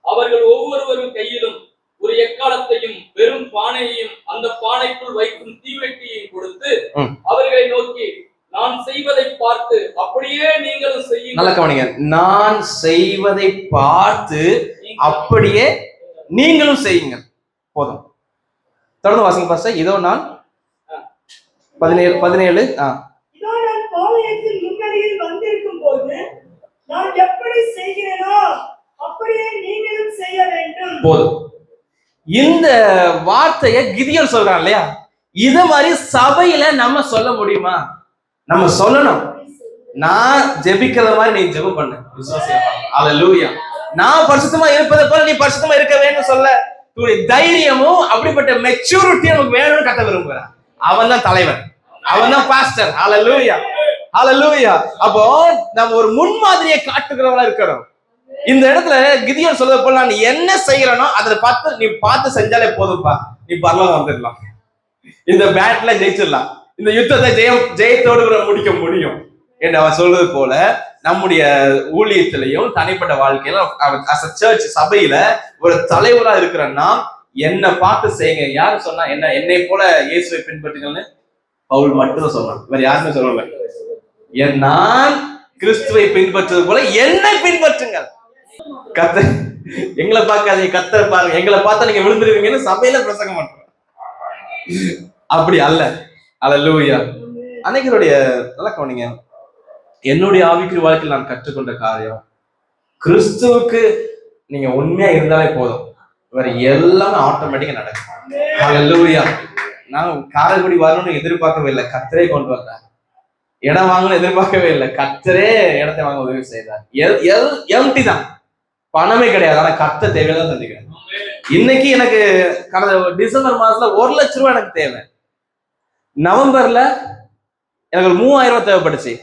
அவர்கள் ஒவ்வொருவரும் கையிலும் ஒரு எக்காலத்தையும் வெறும் பானையையும் அந்த பானைக்குள் வைக்கும் தீவெட்டியையும் கொடுத்து அவர்களை நோக்கி, நான் செய்வதை பார்த்து அப்படியே நீங்களும் செய்யுங்கள். நல்ல கவனிங்க, நான் செய்வதை பார்த்து அப்படியே நீங்களும் செய்யுங்கள். போதும், தொடர்ந்து வாசிங்க பாஸ்டர். இதோ நான் 17 இதோ நான் பாளையத்தின் முன்னணியில் வந்திருக்கும் போது நான் எப்படி செய்கிறேனோ அப்படியே நீங்களும் செய்ய வேண்டும். போதும். இந்த வார்த்தையை கிதியோன் சொல்றான் இல்லையா, இத மாதிரி சபையில நம்ம சொல்ல முடியுமா? நம்ம சொல்லணும். நான் ஜெபிக்கிற மாதிரி நீ ஜெபம் பண்ணு, ஹல்லேலூயா. நான் பரிசுத்தமா இருப்பதை போல நீ பரிசுத்தமா இருக்க வேண்டும் சொல்ல தைரியமும் அப்படிப்பட்ட மெச்சூரிட்டி நமக்கு வேணும்னு கத்த விரும்புறான். அவன் தான் தலைவன், அவன் தான் பாஸ்டர். ஹல்லேலூயா, ஹல்லேலூயா. அப்போ நம்ம ஒரு முன்மாதிரியை காட்டுகிறவங்களா இருக்கிறோம். இந்த இடத்துல கிதியோன் சொல்றது போல, நான் என்ன செய்யறனோ அதை பார்த்து செஞ்சாலே போதும்பா, நீ பரலோகம் வந்துடலாம், இந்த பேட்ல ஜெயிச்சிடலாம், இந்த யுத்தத்தை ஜெயத்தோடு முடிக்க முடியும் என்று அவன் சொல்றது போல, நம்முடைய ஊழியத்திலையும் தனிப்பட்ட வாழ்க்கையில சர்ச் சபையில ஒரு தலைவரா இருக்கிற நாம் என்ன பார்த்து செய்யுங்க. யாரு சொன்னா என்ன, என்னை போல இயேசுவை பின்பற்றுங்கள்னு பவுல் மட்டும் சொன்னான், வேற யாருமே சொல்லல. நான் கிறிஸ்துவை பின்பற்றுவது போல என்னை பின்பற்றுங்கள். கர்த்தர் எங்களை பார்க்காதீங்க, கர்த்தரை பாருங்க, எங்களை பார்த்தா நீங்க விழுந்துருவீங்கன்னு சபையில பிரசங்கம் பண்றோம். அப்படி அல்ல. ஹல்லேலூயா. அன்னைக்கருடைய நல்ல கவனிங்க, என்னுடைய ஆவிக்குரிய வாழ்க்கையில் நான் கற்றுக்கொண்ட காரியம், கிறிஸ்துவுக்கு நீங்க உண்மையா இருந்தாலே போதும், வேற எல்லாமே ஆட்டோமேட்டிக்கா நடக்கும். ஹல்லேலூயா. நான் காரைக்குடி வரணும்னு எதிர்பார்க்கவே இல்லை, கர்த்தரே கொண்டு வந்தார். இடம் வாங்கணும்னு எதிர்பார்க்கவே இல்லை, கர்த்தரே இடத்தை வாங்க உதவி செய்தார். எம்டி தான், பணமே கிடையாது, ஆனா கர்த்தர் தேவையெல்லாம் சந்திக்கிறேன். இன்னைக்கு எனக்கு கடந்த டிசம்பர் மாசத்துல 1 லட்சம் ரூபாய் எனக்கு தேவை. நவம்பர்ல எனக்கு ஒரு 3000 ரூபாய் தேவைப்பட்டுச்சு.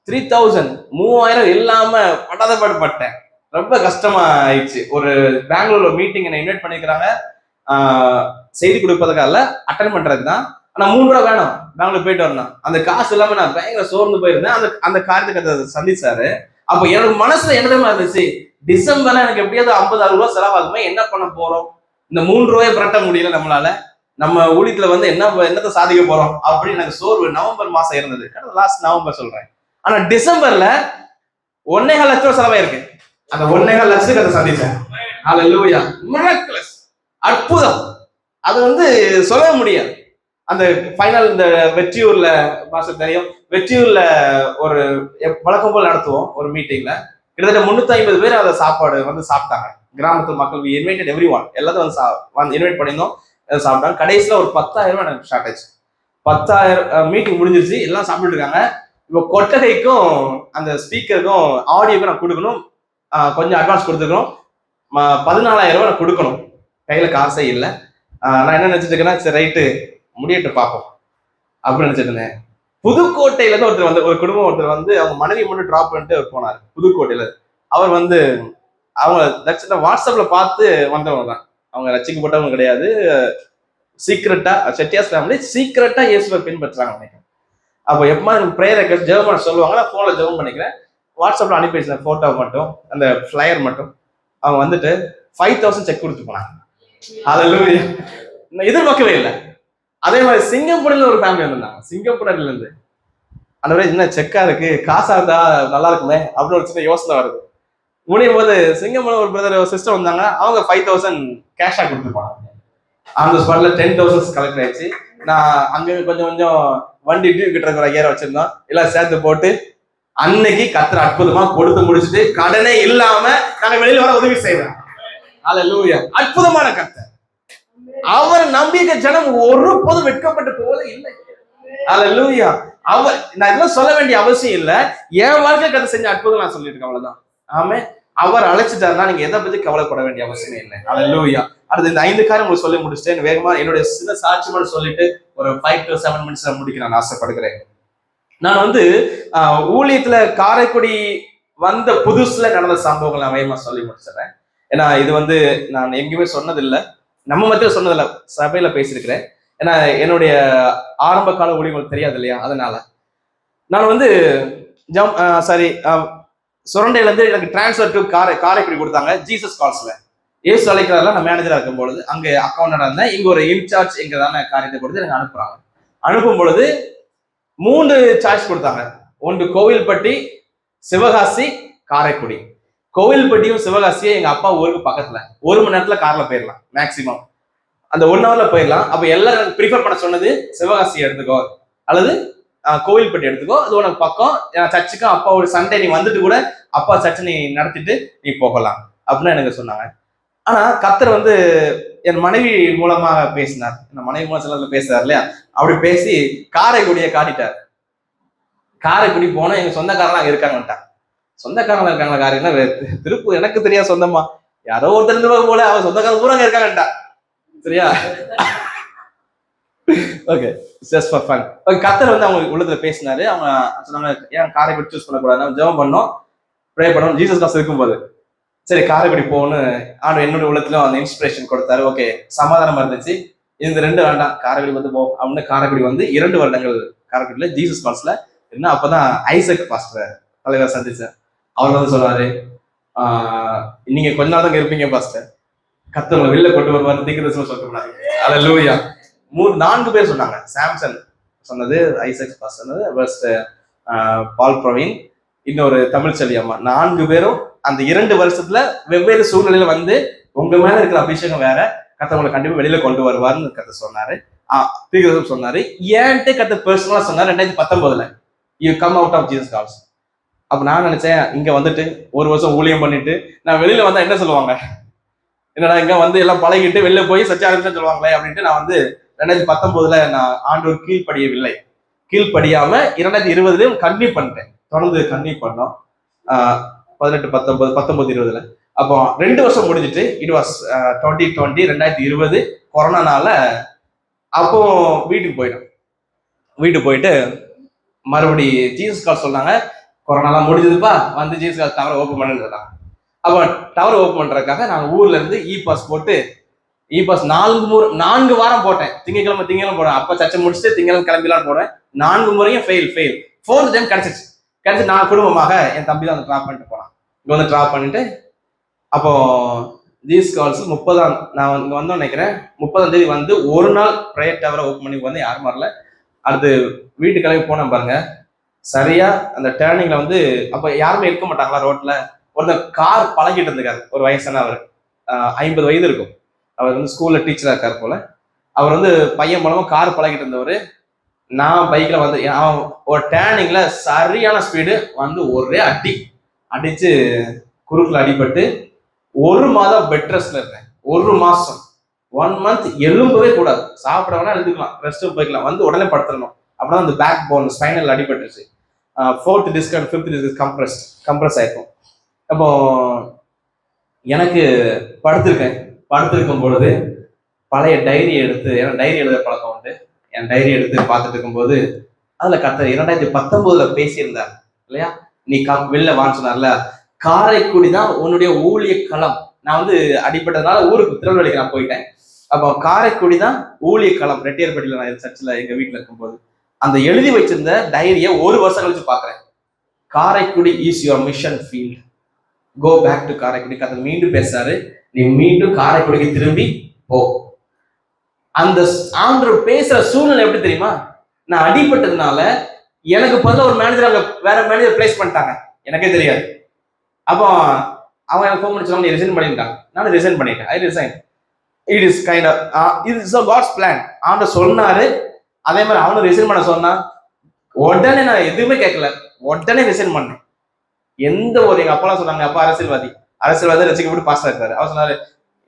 3000 3000 இல்லாம படாதபாடுபட்டேன், ரொம்ப கஷ்டமா ஆயிடுச்சு. ஒரு பெங்களூர்ல மீட்டிங் என்னை இன்வைட் பண்ணிக்கிறாங்க, செய்தி கொடுப்பதுக்காக அட்டன் பண்றதுக்கு தான். ஆனா 3 ரூபா வேணும், பெங்களூர் போயிட்டு வரணும். அந்த காசு இல்லாம நான் பயங்கர சோர்ந்து போயிருந்தேன். அந்த காரியத்துக்கு சந்திச்சாரு. அப்ப எனக்கு மனசுல என்ன தெரியுமா இருந்துச்சு, டிசம்பர்ல எனக்கு எப்படியாவது 50-60 ரூபாய் செலவாகுமே, என்ன பண்ண போறோம், இந்த 3 ரூபாயை புரட்ட முடியல நம்மளால, நம்ம ஊழியத்துல என்னத்தை சாதிக்க போறோம் அப்படின்னு எனக்கு சோர்வு நவம்பர் மாசம் இருந்தது. லாஸ்ட் நவம்பர் சொல்றேன். ஆனா டிசம்பர்ல 1.25 லட்சம் ரூபாய் செலவாயிருக்கு. அந்த 1.25 லட்சத்துக்கு அதை சந்திச்சேன். ஹல்லேலூயா. மிராக்கிளஸ், அற்புதம். அது சொல்ல முடியாது. அந்த ஃபைனல் இந்த வெற்றியூர்ல பாஸ்டர் தெரியும், வெற்றியூர்ல ஒரு வழக்கம் போல் நடத்துவோம் ஒரு மீட்டிங்ல. கிட்டத்தட்ட 350 பேர் அதை சாப்பாடு சாப்பிட்டாங்க. கிராமத்து மக்கள் இன்வைட்டட் எவ்ரிஒன், எல்லாத்தையும் இன்வைட் பண்ணியிருந்தோம், சாப்பிட்டாங்க. கடைசியில ஒரு 10,000 ரூபாய் எனக்கு ஷார்ட் ஆச்சு. 10,000 மீட்டிங் முடிஞ்சிருச்சு, எல்லாம் சாப்பிட்டு இருக்காங்க. இப்போ கொட்டகைக்கும் அந்த ஸ்பீக்கருக்கும் ஆடியோக்கும் நான் கொடுக்கணும், கொஞ்சம் அட்வான்ஸ் கொடுத்துருக்கணும். 14,000 ரூபாய் நான் கொடுக்கணும், கையில காசே இல்லை. நான் என்ன நினைச்சிட்டு இருக்கேன்னா, சரி ரைட்டு முடியட்டு பார்ப்போம் அப்படின்னு நினைச்சிட்டு இருந்தேன். புதுக்கோட்டையில இருந்து ஒருத்தர் ஒரு குடும்பம் அவங்க மனைவி மட்டும் டிராப் பண்ணிட்டு அவர் போனார் புதுக்கோட்டையில. அவர் அவங்க வாட்ஸ்அப்ல பார்த்து வந்தவங்க தான், அவங்க ரசிக்கப்பட்டவங்க கிடையாது. சீக்கிரட்டா செட்டியாஸ் ஃபேமிலி சீக்கிரட்டா இயேசுவை பின்பற்றுறாங்க நினைக்கிறேன். அப்போ எப்பமா எனக்கு ப்ரேயர் ரெக்வஸ்ட் ஜெபம் பண்ண சொல்லுவாங்க, நான் ஃபோனில் ஜெபம் பண்ணிக்கிறேன். வாட்ஸ்அப்பில் அனுப்பி வச்சேன் ஃபோட்டோ மட்டும், அந்த ஃப்ளையர் மட்டும். அவங்க வந்துட்டு 5000 செக் கொடுத்து போனாங்க. ஹல்லேலூயா. நான் எதிர்பார்க்கவே இல்லை. அதே மாதிரி சிங்கப்பூர்ல ஒரு ஃபேமிலி வந்திருந்தாங்க. சிங்கப்பூர்ல இருந்து அந்த மாதிரி என்ன செக்கா இருக்கு, காசா இருந்தா நல்லா இருக்குமே அப்படின்னு ஒரு சின்ன யோசனை வருது. முடியும் போது சிங்கப்பூர்ல ஒரு பிரதர் சிஸ்டர் வந்தாங்க. அவங்க 5000 கேஷா கொடுத்துருப்பாங்க. அந்த ஸ்பாட்ல 10,000 கலெக்ட் ஆயிடுச்சு. நான் அங்க கொஞ்சம் கொஞ்சம் வண்டி டியூ கிட்ட இருக்கிற ஐயாயிரம் வச்சிருந்தோம், எல்லாம் சேர்த்து போட்டு அன்னைக்கு கர்த்தர் அற்புதமா கொடுத்து முடிச்சுட்டு கடனே இல்லாம நாங்க வெளியில வர உதவி செய்வோம். ஹல்லேலூயா. அற்புதமான கர்த்தர். அவர் நம்பிக்கை ஜனம் ஒருபோதும் வெட்கப்பட்டு போவதே இல்லை. ஹல்லேலூயா. அவர் நான் இதெல்லாம் சொல்ல வேண்டிய அவசியம் இல்லை. என் வாழ்க்கை கதை செஞ்ச அற்புதம் நான் சொல்லியிருக்கேன், அவ்வளவுதான். ஆமே. அவர் அழைச்சிட்டாருன்னா நீங்க எதை பத்தி கவலைப்பட வேண்டிய அவசியம் இல்லை. ஹல்லேலூயா. அடுத்து இந்த 5 காரியம் உங்களுக்கு சொல்லி முடிச்சுட்டேன். வேகமா என்னுடைய சின்ன சாட்சி மட்டும் சொல்லிட்டு ஒரு 5 to 7 minutes முடிக்க நான் ஆசைப்படுகிறேன். நான் வந்து ஊழியத்துல காரைக்குடி வந்த புதுசுல நடந்த சம்பவங்கள் நான் வேகமா சொல்லி முடிச்சிடறேன். ஏன்னா இது வந்து நான் எங்கேயுமே சொன்னதில்லை, நம்ம மத்தியில சொன்னதில்லை, சபையில பேசியிருக்கிறேன். ஏன்னா என்னுடைய ஆரம்ப கால ஊழியர்கள் தெரியாது இல்லையா, அதனால நான் வந்து சுரண்டையில இருந்து எனக்கு டிரான்ஸ்ஃபர் டு காரைக்குடி கொடுத்தாங்க. ஜீசஸ் கால்ஸ்ல ஏசு அழைக்கிறாருல நான் மேனேஜரா இருக்கும் பொழுது அங்கே அக்கௌண்டா இருந்தேன். இங்க ஒரு இன்சார்ஜ் எங்க தானே காரியத்தை கொடுத்து எனக்கு அனுப்புறாங்க. அனுப்பும் பொழுது 3 சாய்ஸ் கொடுத்தாங்க. ஒன்று கோவில்பட்டி, சிவகாசி, காரைக்குடி. கோவில்பட்டியும் சிவகாசியும் எங்க அப்பா ஊருக்கு பக்கத்துல, 1 மணி நேரத்துல கார்ல போயிடலாம் மேக்சிமம். அந்த 1 ஹவர்ல போயிடலாம். அப்ப எல்லாரும் ப்ரிஃபர் பண்ண சொன்னது சிவகாசி எடுத்துக்கோ அல்லது கோவில்பட்டி எடுத்துக்கோ, அது உனக்கு பக்கம். சர்ச்சுக்கும் அப்பா ஒரு சண்டே நீ வந்துட்டு கூட அப்பா சர்ச்சை நீ நடத்திட்டு நீ போகலாம் அப்படின்னு எனக்கு சொன்னாங்க. ஆனா கர்த்தர் வந்து என் மனைவி மூலமாக பேசினார். என் மனைவி மூலம் சில பேசுறாரு இல்லையா, அப்படி பேசி காரைக்குடியை காட்டிட்டார். காரைக்குடி போனா எங்க சொந்தக்காரலாம் இருக்காங்கட்டா. சொந்தக்காரங்க இருக்காங்களா காரைக்குடினா திருப்பூர் எனக்கு தெரியாது சொந்தமா, யாரோ ஒருத்தர் இருந்து போல அவன் சொந்தக்காரங்க பூரா இருக்காங்கட்டா. சரியா? Okay, just for fun. Okay, கர்த்தர் வந்து அவங்க உள்ளத்துல பேசினாரு. அவங்க சொன்னாங்க ஏன் காரைக்குடி சூஸ் பண்ணக்கூடாது, ஜெபம் பண்ணோம், ப்ரே பண்ணோம். ஜீசஸ் காசு இருக்கும்போது சரி காரைக்குடி போகணும்னு என்னுடைய உள்ளத்துல அந்த இன்ஸ்பிரேஷன் கொடுத்தாரு. ஓகே, சமாதானமா இருந்துச்சு. இந்த 2 வேண்டாம், காரைக்குடி வந்து போ அப்படின்னு காரைக்குடி வந்து 2 வருடங்கள் காரைக்குடியில ஜீசஸ் கால்ஸ்ல என்ன. அப்பதான் ஐசக் பாஸ்டர் தலைவர் சந்திச்சேன். அவர் வந்து சொன்னாரு, நீங்க கொஞ்ச நாள் தான் இருப்பீங்க பாஸ்டர், கர்த்தர் வெளில கொண்டு வருவார் தீர்க்கதரிசனம் சொல்லிட்டு. ஹல்லேலூயா. 4 பேர் சொன்னாங்க. சாம்சன் சொன்னது, ஐசக் பாஸ்டர் சொன்னது, பால் பிரவீன், இன்னொரு தமிழ்ச்செல்வி அம்மா. 4 பேரும் அந்த 2 வருஷத்துல வெவ்வேறு சூழ்நிலையில வந்து உங்க மேல இருக்கிற அபிஷேகம் வேற, கர்த்தர் கண்டிப்பா வெளியில கொண்டு வருவார்னு கர்த்தர் சொன்னாரு. தீர்க்கதரிசனம் சொன்னாரு. ஏன்ட்டு கர்த்தர் பர்சனலா சொன்னாரு 2019 you come out of Jesus calls. அப்ப நான் நினைச்சேன் இங்க வந்துட்டு 1 வருஷம் ஊழியம் பண்ணிட்டு நான் வெளியில வந்தா என்ன சொல்லுவாங்க, என்னடா இங்க வந்து எல்லாம் பழகிட்டு வெளில போய் சர்ச்சை ஆரம்பிச்சு சொல்லுவாங்களே அப்படின்ட்டு நான் வந்து 2019 நான் ஆண்டவர் கீழ்ப்படியவில்லை. கீழ்ப்படியாம 2020 கன்டினியூ பண்ணிட்டேன். தொடர்ந்து கன்டினியூ பண்ணோம். 18, 19, 20 அப்போ 2 வருஷம் முடிஞ்சிட்டு இட் வாஸ் 2020 கொரோனானால அப்போ வீட்டுக்கு போயிட்டு மறுபடி ஜீசஸ் கால் சொன்னாங்க, கொரோனாலாம் முடிஞ்சதுப்பா வந்து ஜீசஸ் கால் டவர் ஓப்பன் பண்ணுன்னு சொன்னாங்க. அப்போ டவர் ஓப்பன் பண்றதுக்காக நான் ஊர்ல இருந்து இ-பாஸ் போட்டு, இ-பாஸ் 4 வாரம் போட்டேன். திங்கக்கிழமை போனேன். அப்ப சர்ச்சை முடிச்சுட்டு திங்கக்கிழமை கிளம்பிலாம் போனேன். 4 முறையும் ஃபெயில். 4th டைம் கிடைச்சிச்சு. நான் குடும்பமாக என் தம்பி தான் வந்து ட்ராப் பண்ணிட்டு போனான். இங்க வந்து ட்ராப் பண்ணிட்டு அப்போ ஜீசஸ் கால்ஸ் 30 நான் இங்க வந்தோம் நினைக்கிறேன். 30ஆம் தேதி வந்து ஒரு நாள் ப்ரேயர் டவரை ஓப்பன் பண்ணி வந்து யாரும் வரல. அடுத்து வீட்டு கிளம்பி போனேன் பாருங்க. சரியா அந்த டேர்னிங்ல வந்து அப்ப யாருமே இருக்க மாட்டாங்களா ரோட்ல. ஒருத்தர் கார் பழகிட்டு இருந்திருக்காரு, ஒரு வயசான அவர், 50 வயது இருக்கும். அவர் வந்து ஸ்கூல்ல டீச்சரா இருக்காரு போல. அவர் வந்து பையன் மூலமா கார் பழகிட்டு இருந்தவர். நான் பைக்ல வந்து அவன் ஒரு டேர்னிங்ல சரியான ஸ்பீடு வந்து ஒரே அடிச்சு குறுக்குல அடிபட்டு 1 மாதம் பெட் ரெஸ்ட்ல இருக்கேன். 1 மாசம் 1 மந்த் எலும்பவே கூடாது, சாப்பிட வேணா எழுதுக்கலாம், ரெஸ்ட் போய்க்கலாம், வந்து உடனே படுத்துடணும். அப்படின்னா அந்த பேக் போன் ஸ்பைனல் அடிபட்டுருச்சு. 4th disc and 5th disc compress ஆயிருக்கும். அப்போ எனக்கு படுத்திருக்கும் பொழுது பழைய டைரி எடுத்து, ஏன்னா டைரி எழுத பழக்கம் உண்டு, என் டைரி எடுத்து பார்த்துட்டு இருக்கும்போது அதுல கர்த்தர் 2019 பேசியிருந்தார் இல்லையா, நீ வெளில வான்னு சொன்னார்ல, காரைக்குடி தான் உன்னுடைய ஊழிய களம். நான் வந்து அடிப்பட்டதுனால ஊருக்கு திருநெல்வேலிக்கு நான் போயிட்டேன். அப்போ காரைக்குடி தான் ஊழிய களம். ரெட்டியார்பட்டியில நான் சர்ச்சில் எங்க வீட்டுல இருக்கும்போது அந்த எழுதி வச்சிருந்த டைரியை ஒரு வருஷம் கழிச்சு பாக்குறேன். Karaikudi is your mission field, go back to Karaikudi. கதை மீண்டும் பேசுறாரு, நீ மீண்டும் காரைக்குடிக்கு திரும்பி போ. அந்த ஆண்டவர் பேசுற சூழ்நிலை எப்படி தெரியுமா? நான் அடிபட்டதுனால எனக்கு பதில் ஒரு மேனேஜர் அங்க வேற மேனேஜர் பிளேஸ் பண்ணிட்டாங்க, எனக்கே தெரியாது. அப்போ அவன் எனக்கு ஃபோன் பண்ணி சொன்னாங்க, நீ ரிசைன் பண்ணிட்டாங்க. நானும் ரிசைன் பண்ணிட்டேன். I resign. It is kind of இது இஸ் காட்ஸ் பிளான். ஆண்டவர் சொன்னாரு, அதே மாதிரி அவனும் ரிசைன் பண்ண சொன்னா. உடனே நான் எதுவுமே கேட்கல, உடனே ரிசைன் பண்ணேன். எந்த ஒரு எங்க அப்பாலாம் சொன்னாங்க, அப்பா அரசியல்வாதி ரசிக்கப்பட்டு பாஸ் ஆயிருக்காரு. அவர் சொன்னாரு,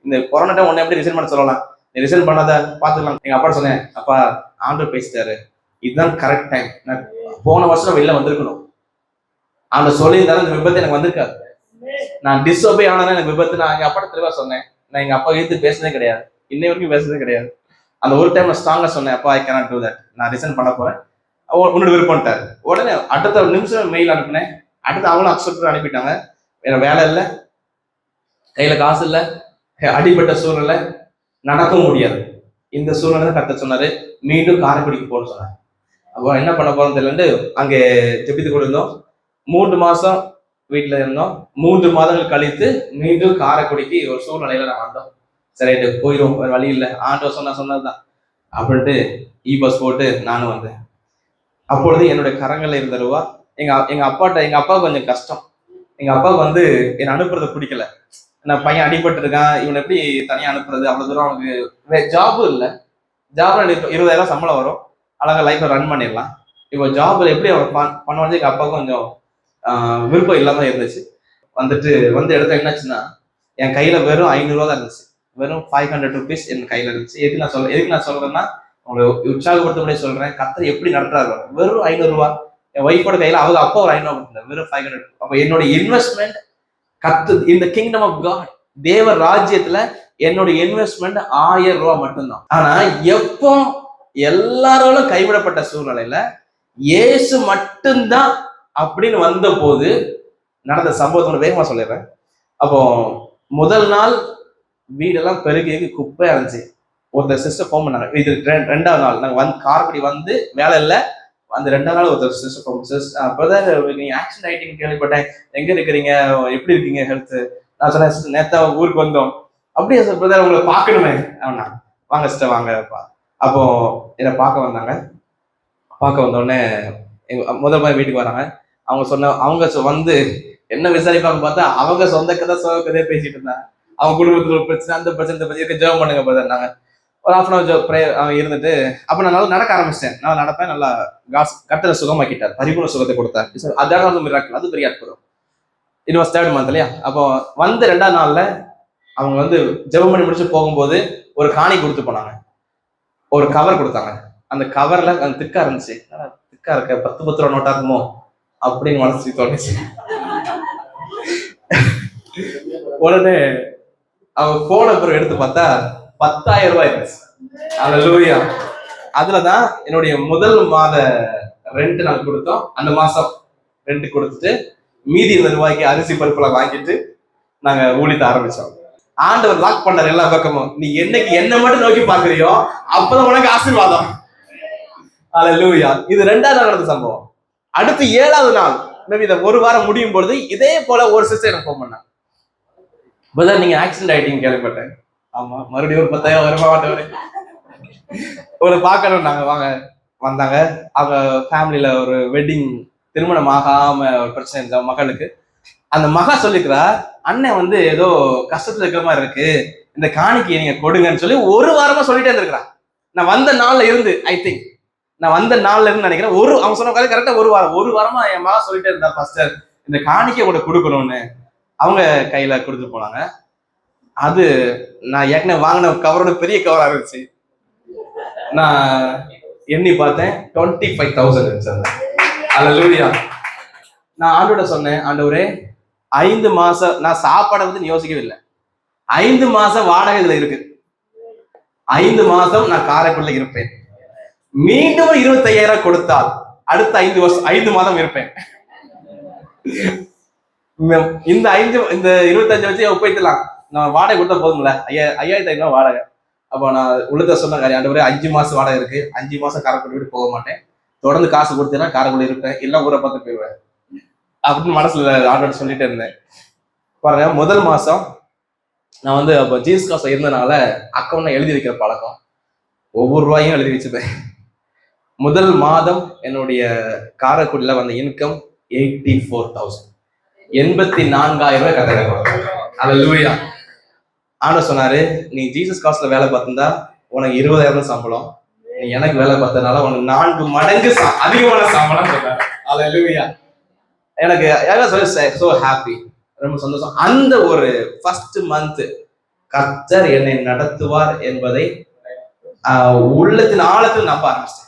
இந்த கொரோனா டைம் உன்னை எப்படி ரிசைன் பண்ண சொல்லலாம், நீ ரிசைன் பண்ணாத பாத்துக்கலாம். எங்க அப்பா சொன்னேன், அப்பா ஆண்டவர் பேசிட்டாரு, இதுதான் கரெக்ட் டைம். நான் போன வருஷம் வெளில வந்திருக்கணும், ஆண்டவர் சொல்லியிருந்தாலும் இந்த விபத்து எனக்கு வந்திருக்காது. நான் டிஸ்ஒபே ஆனா எனக்கு விபத்து. நான் எங்க அப்பா தெளிவா சொன்னேன், நான் எங்க அப்பா எடுத்து பேசுனதே கிடையாது, இன்னை வரைக்கும் பேசுறதே கிடையாது. அந்த ஒரு டைம் நான் ஸ்ட்ராங்கா சொன்னேன், அப்பா ஐ கேனாட் டூ தட், நான் ரிசைன் பண்ண போறேன், உன்னோட விருப்பம்ட்டாரு. உடனே அடுத்த நிமிஷம் மெயில் அனுப்பினேன். அடுத்து அவங்களும் அக்செப்ட் அனுப்பிட்டாங்க. வேற வேலை இல்லை, கையில காசு இல்லை, அடிப்பட்ட சூழ்நிலை, நடக்கவும் முடியாது. இந்த சூழ்நிலை கத்த சொன்னாரு, மீண்டும் காரைக்குடிக்கு போட சொன்னாரு. அப்போ என்ன பண்ண போறோம் தெரியலன்னு அங்கே ஜெபித்து கொடுத்தோம். 3 மாசம் வீட்டுல இருந்தோம். 3 மாதங்கள் கழித்து மீண்டும் காரைக்குடிக்கு ஒரு சூழ்நிலையில நான் வந்தோம். சரி போயிடும், வேற வழி இல்லை, ஆண்டோ சொன்னதுதான் அப்படின்ட்டு பஸ் போட்டு நானும் வந்தேன். அப்பொழுது என்னுடைய கரங்கள்ல இருந்த ரூபா எங்க அப்பாவுக்கு கொஞ்சம் கஷ்டம். எங்க அப்பாவுக்கு வந்து என்னை அனுப்புறதை பிடிக்கல. நான் பையன் அடிபட்டு இருக்கான், இவனை எப்படி தனியா அனுப்புறது, அவ்வளவு தூரம் அவனுக்கு ஜாபும் இல்லை. ஜாப்ல 20,000 சம்பளம் வரும், அழகா லைஃப்ல ரன் பண்ணிடலாம். இப்போ ஜாப்ல எப்படி அவன் பண்ண வந்து எங்க அப்பாவுக்கும் கொஞ்சம் விருப்பம் இல்லாம இருந்துச்சு. வந்த இடத்துல என்னாச்சுன்னா, என் கையில வெறும் 500 ரூபா தான் இருந்துச்சு. வெறும் 500 rupees என் கையில இருந்துச்சு. எதுக்கு நான் சொல்றேன்னா, உங்களுக்கு உற்சாகப்படுத்தபடியே சொல்றேன், கர்த்தர் எப்படி நடத்துறாரு. வெறும் 500 ரூபா என் ஒய்ஃபோட கையில, அவங்க அப்பா ஒரு 500 கொடுத்தாரு, வெறும் 500. அப்ப என்னோட இன்வெஸ்ட்மெண்ட் இந்த கிங்டம் ஆஃப் காட், தேவ ராஜ்யத்துல என்னோட இன்வெஸ்ட்மெண்ட் 1000 ரூபா மட்டும்தான். ஆனா எப்போ எல்லாரோடும் கைவிடப்பட்ட சூழ்நிலையில இயேசு மட்டும்தான் அப்படின்னு வந்த போது நடந்த சம்பவத்தோட வேகமா சொல்லிடுறேன். அப்போ முதல் நாள் வீடெல்லாம் பெருகி குப்பையா இருந்துச்சு. ஒருத்தர் சிஸ்டர் ஃபோன் பண்ணாங்க. இது 2வது நாள் நாங்க காரைக்குடி வந்து வேலை இல்லை, அந்த 2வது நாள் ஒருத்தர் சிஸ்டர் ஃபோன், பிரதர் நீங்க ஆக்சிடென்ட் ஆயிட்டீங்கன்னு கேள்விப்பட்டேன், எங்க இருக்கிறீங்க, எப்படி இருக்கீங்க, ஹெல்த்? நான் சொன்னேன், நேத்தா ஊருக்கு வந்தோம். அப்படியே சார் பிரதர் உங்களை பார்க்கணுமே. அவனா வாங்க சிஸ்டர் வாங்கப்பா. அப்போ என்னை பார்க்க வந்தாங்க. பார்க்க வந்தோடனே முதல் மாதிரி வீட்டுக்கு வராங்க. அவங்க வந்து என்ன விசாரிப்பாங்க பார்த்தா, அவங்க சொந்த கதையே பேசிட்டு இருந்தாங்க. அவங்க குடும்பத்துல ஒரு பிரச்சனை, அந்த பிரச்சனை, இந்த பிரச்சனை, ஜெபம் பண்ணுங்க பிரதர். நாங்க ஒரு 1/2 hour ப்ரேயர் இருந்துட்டு அப்ப நான் நல்லா நடக்க ஆரம்பிச்சிட்டேன். நான் நடப்பேன், நல்லா கர்த்தரை சுகமாக்கிட்டார், பரிபூர்ண சுகத்தை கொடுத்தார். அதான் மிராக்கிள், அது பெரிய அற்புதம். இட் வாஸ் 3rd month இல்லையா? அப்போ வந்து 2வது நாள்ல அவங்க வந்து ஜெபம் பண்ணி முடிச்சு போகும்போது ஒரு காணி கொடுத்து போனாங்க. ஒரு கவர் கொடுத்தாங்க. அந்த கவர்ல அந்த திக்கா இருந்துச்சு. திக்கா இருக்க 10 ரூபா நோட்டா இருக்குமோ அப்படின்னு மனசு தோணுச்சு. உடனே அவங்க போன பிறகு எடுத்து பார்த்தா 10,000 ரூபாய் இருந்துச்சு. அல்லேலூயா. அதுலதான் என்னுடைய முதல் மாத ரெண்ட் நாங்க கொடுத்தோம். அந்த மாசம் ரெண்ட் கொடுத்துட்டு மீதி 20 ரூபாய்க்கு அரிசி பருப்புலாம் வாங்கிட்டு நாங்க ஊழியத்தை ஆரம்பிச்சோம். ஆண்டவர் லாக் பண்ணார் எல்லா பக்கமும். நீ என்னைக்கு என்ன மட்டும் நோக்கி பாக்குறியோ அப்பதான் உனக்கு ஆசீர்வாதம். அல்லேலூயா. இது 2வது நாள் நடந்த சம்பவம். அடுத்து 7வது நாள் இதை ஒரு வாரம் முடியும் பொழுது இதே போல ஒரு சிஸ்டர் எனக்கு ஃபோன் பண்ணாங்க. பிரதர் நீங்க ஆக்சிடென்ட் ஆயிட்டீங்க கேள்விப்பட்டேன். ஆமா, மறுபடியும் ஒரு 10,000 வருமா மாட்டவரு ஒரு பார்க்கணும். நாங்க வந்தாங்க. அவங்க ஃபேமிலியில ஒரு வெட்டிங், திருமணம் ஆகாம ஒரு பிரச்சனை இருந்த மகளுக்கு. அந்த மகா சொல்லிக்கிறா, அண்ணன் வந்து ஏதோ கஷ்டத்துல இருக்கிற மாதிரி இருக்கு, இந்த காணிக்கை நீங்க கொடுங்கன்னு சொல்லி ஒரு வாரமா சொல்லிட்டே இருந்திருக்கிறான். நான் வந்த நாள்ல இருந்து நான் வந்த நாள்ல இருந்து நினைக்கிறேன், அவங்க சொன்ன கரெக்டா ஒரு வாரமா என் மகா சொல்லிட்டே இருந்தா, பாஸ்டர் இந்த காணிக்கை கூட கொடுக்கணும்னு. அவங்க கையில கொடுத்து போனாங்க. அது நான் ஏற்கனவே வாங்கின கவரோட பெரிய கவரா இருந்துச்சு. நான் எண்ணி பார்த்தேன், 25,000 இருந்துச்சு. அல்லேலூயா. நான் ஆண்டோட சொன்னேன், ஆண்டவரே 5 மாசம் நான் சாப்பாடை பத்தி யோசிக்கவே இல்லை. 5 மாசம் வாடகை இதுல இருக்கு. 5 மாசம் நான் காரைக்குடில இருப்பேன். மீண்டும் 25,000 கொடுத்தால் அடுத்த 5 மாதம் இருப்பேன். இந்த 25 வச்சு ஒப்பிடலாம். நான் வாடகை கொடுத்தா போதும்ல, 5,500 வாடகை. அப்போ நான் உள்ளத சொன்ன காரியம், ஆண்டவரே 5 மாசம் வாடகை இருக்கு, 5 மாசம் காரைக்குடி விட்டு போக மாட்டேன், தொடர்ந்து காசு கொடுத்தீங்கன்னா காரைக்குடி இருப்பேன், இல்லை ஊரை பார்த்து போயிடுவேன் அப்படின்னு மனசுல ஆர்டர் சொல்லிட்டு இருந்தேன். பாருங்க, முதல் மாசம் நான் வந்து அப்போ ஜீசஸ் காசு இருந்தனால அக்கௌண்ட்ல எழுதி வைக்கிற பழக்கம், ஒவ்வொரு ரூபாயும் எழுதி வச்சுப்பேன். முதல் மாதம் என்னுடைய காரைக்குடியில வந்த இன்கம் 84,000, 84,000 ரூபாய் கட்டணம். அல்லேலூயா. ஆண்டவர் சொன்னாரு, நீ ஜீசஸ் காசுல வேலை பார்த்திருந்தா உனக்கு 20,000 சம்பளம், நீ எனக்கு வேலை பார்த்ததுனால உனக்கு 4 மடங்கு அதிகமான சம்பளம் சொன்னாரு. அல்லேலூயா. எனக்கு சோ ஹாப்பி, ரொம்ப சந்தோஷம். அந்த ஒரு ஃபர்ஸ்ட் மந்த் கர்த்தர் என்னை நடத்துவார் என்பதை உள்ளத்தின் ஆழத்தில் நம்ப ஆரம்பிச்சேன்.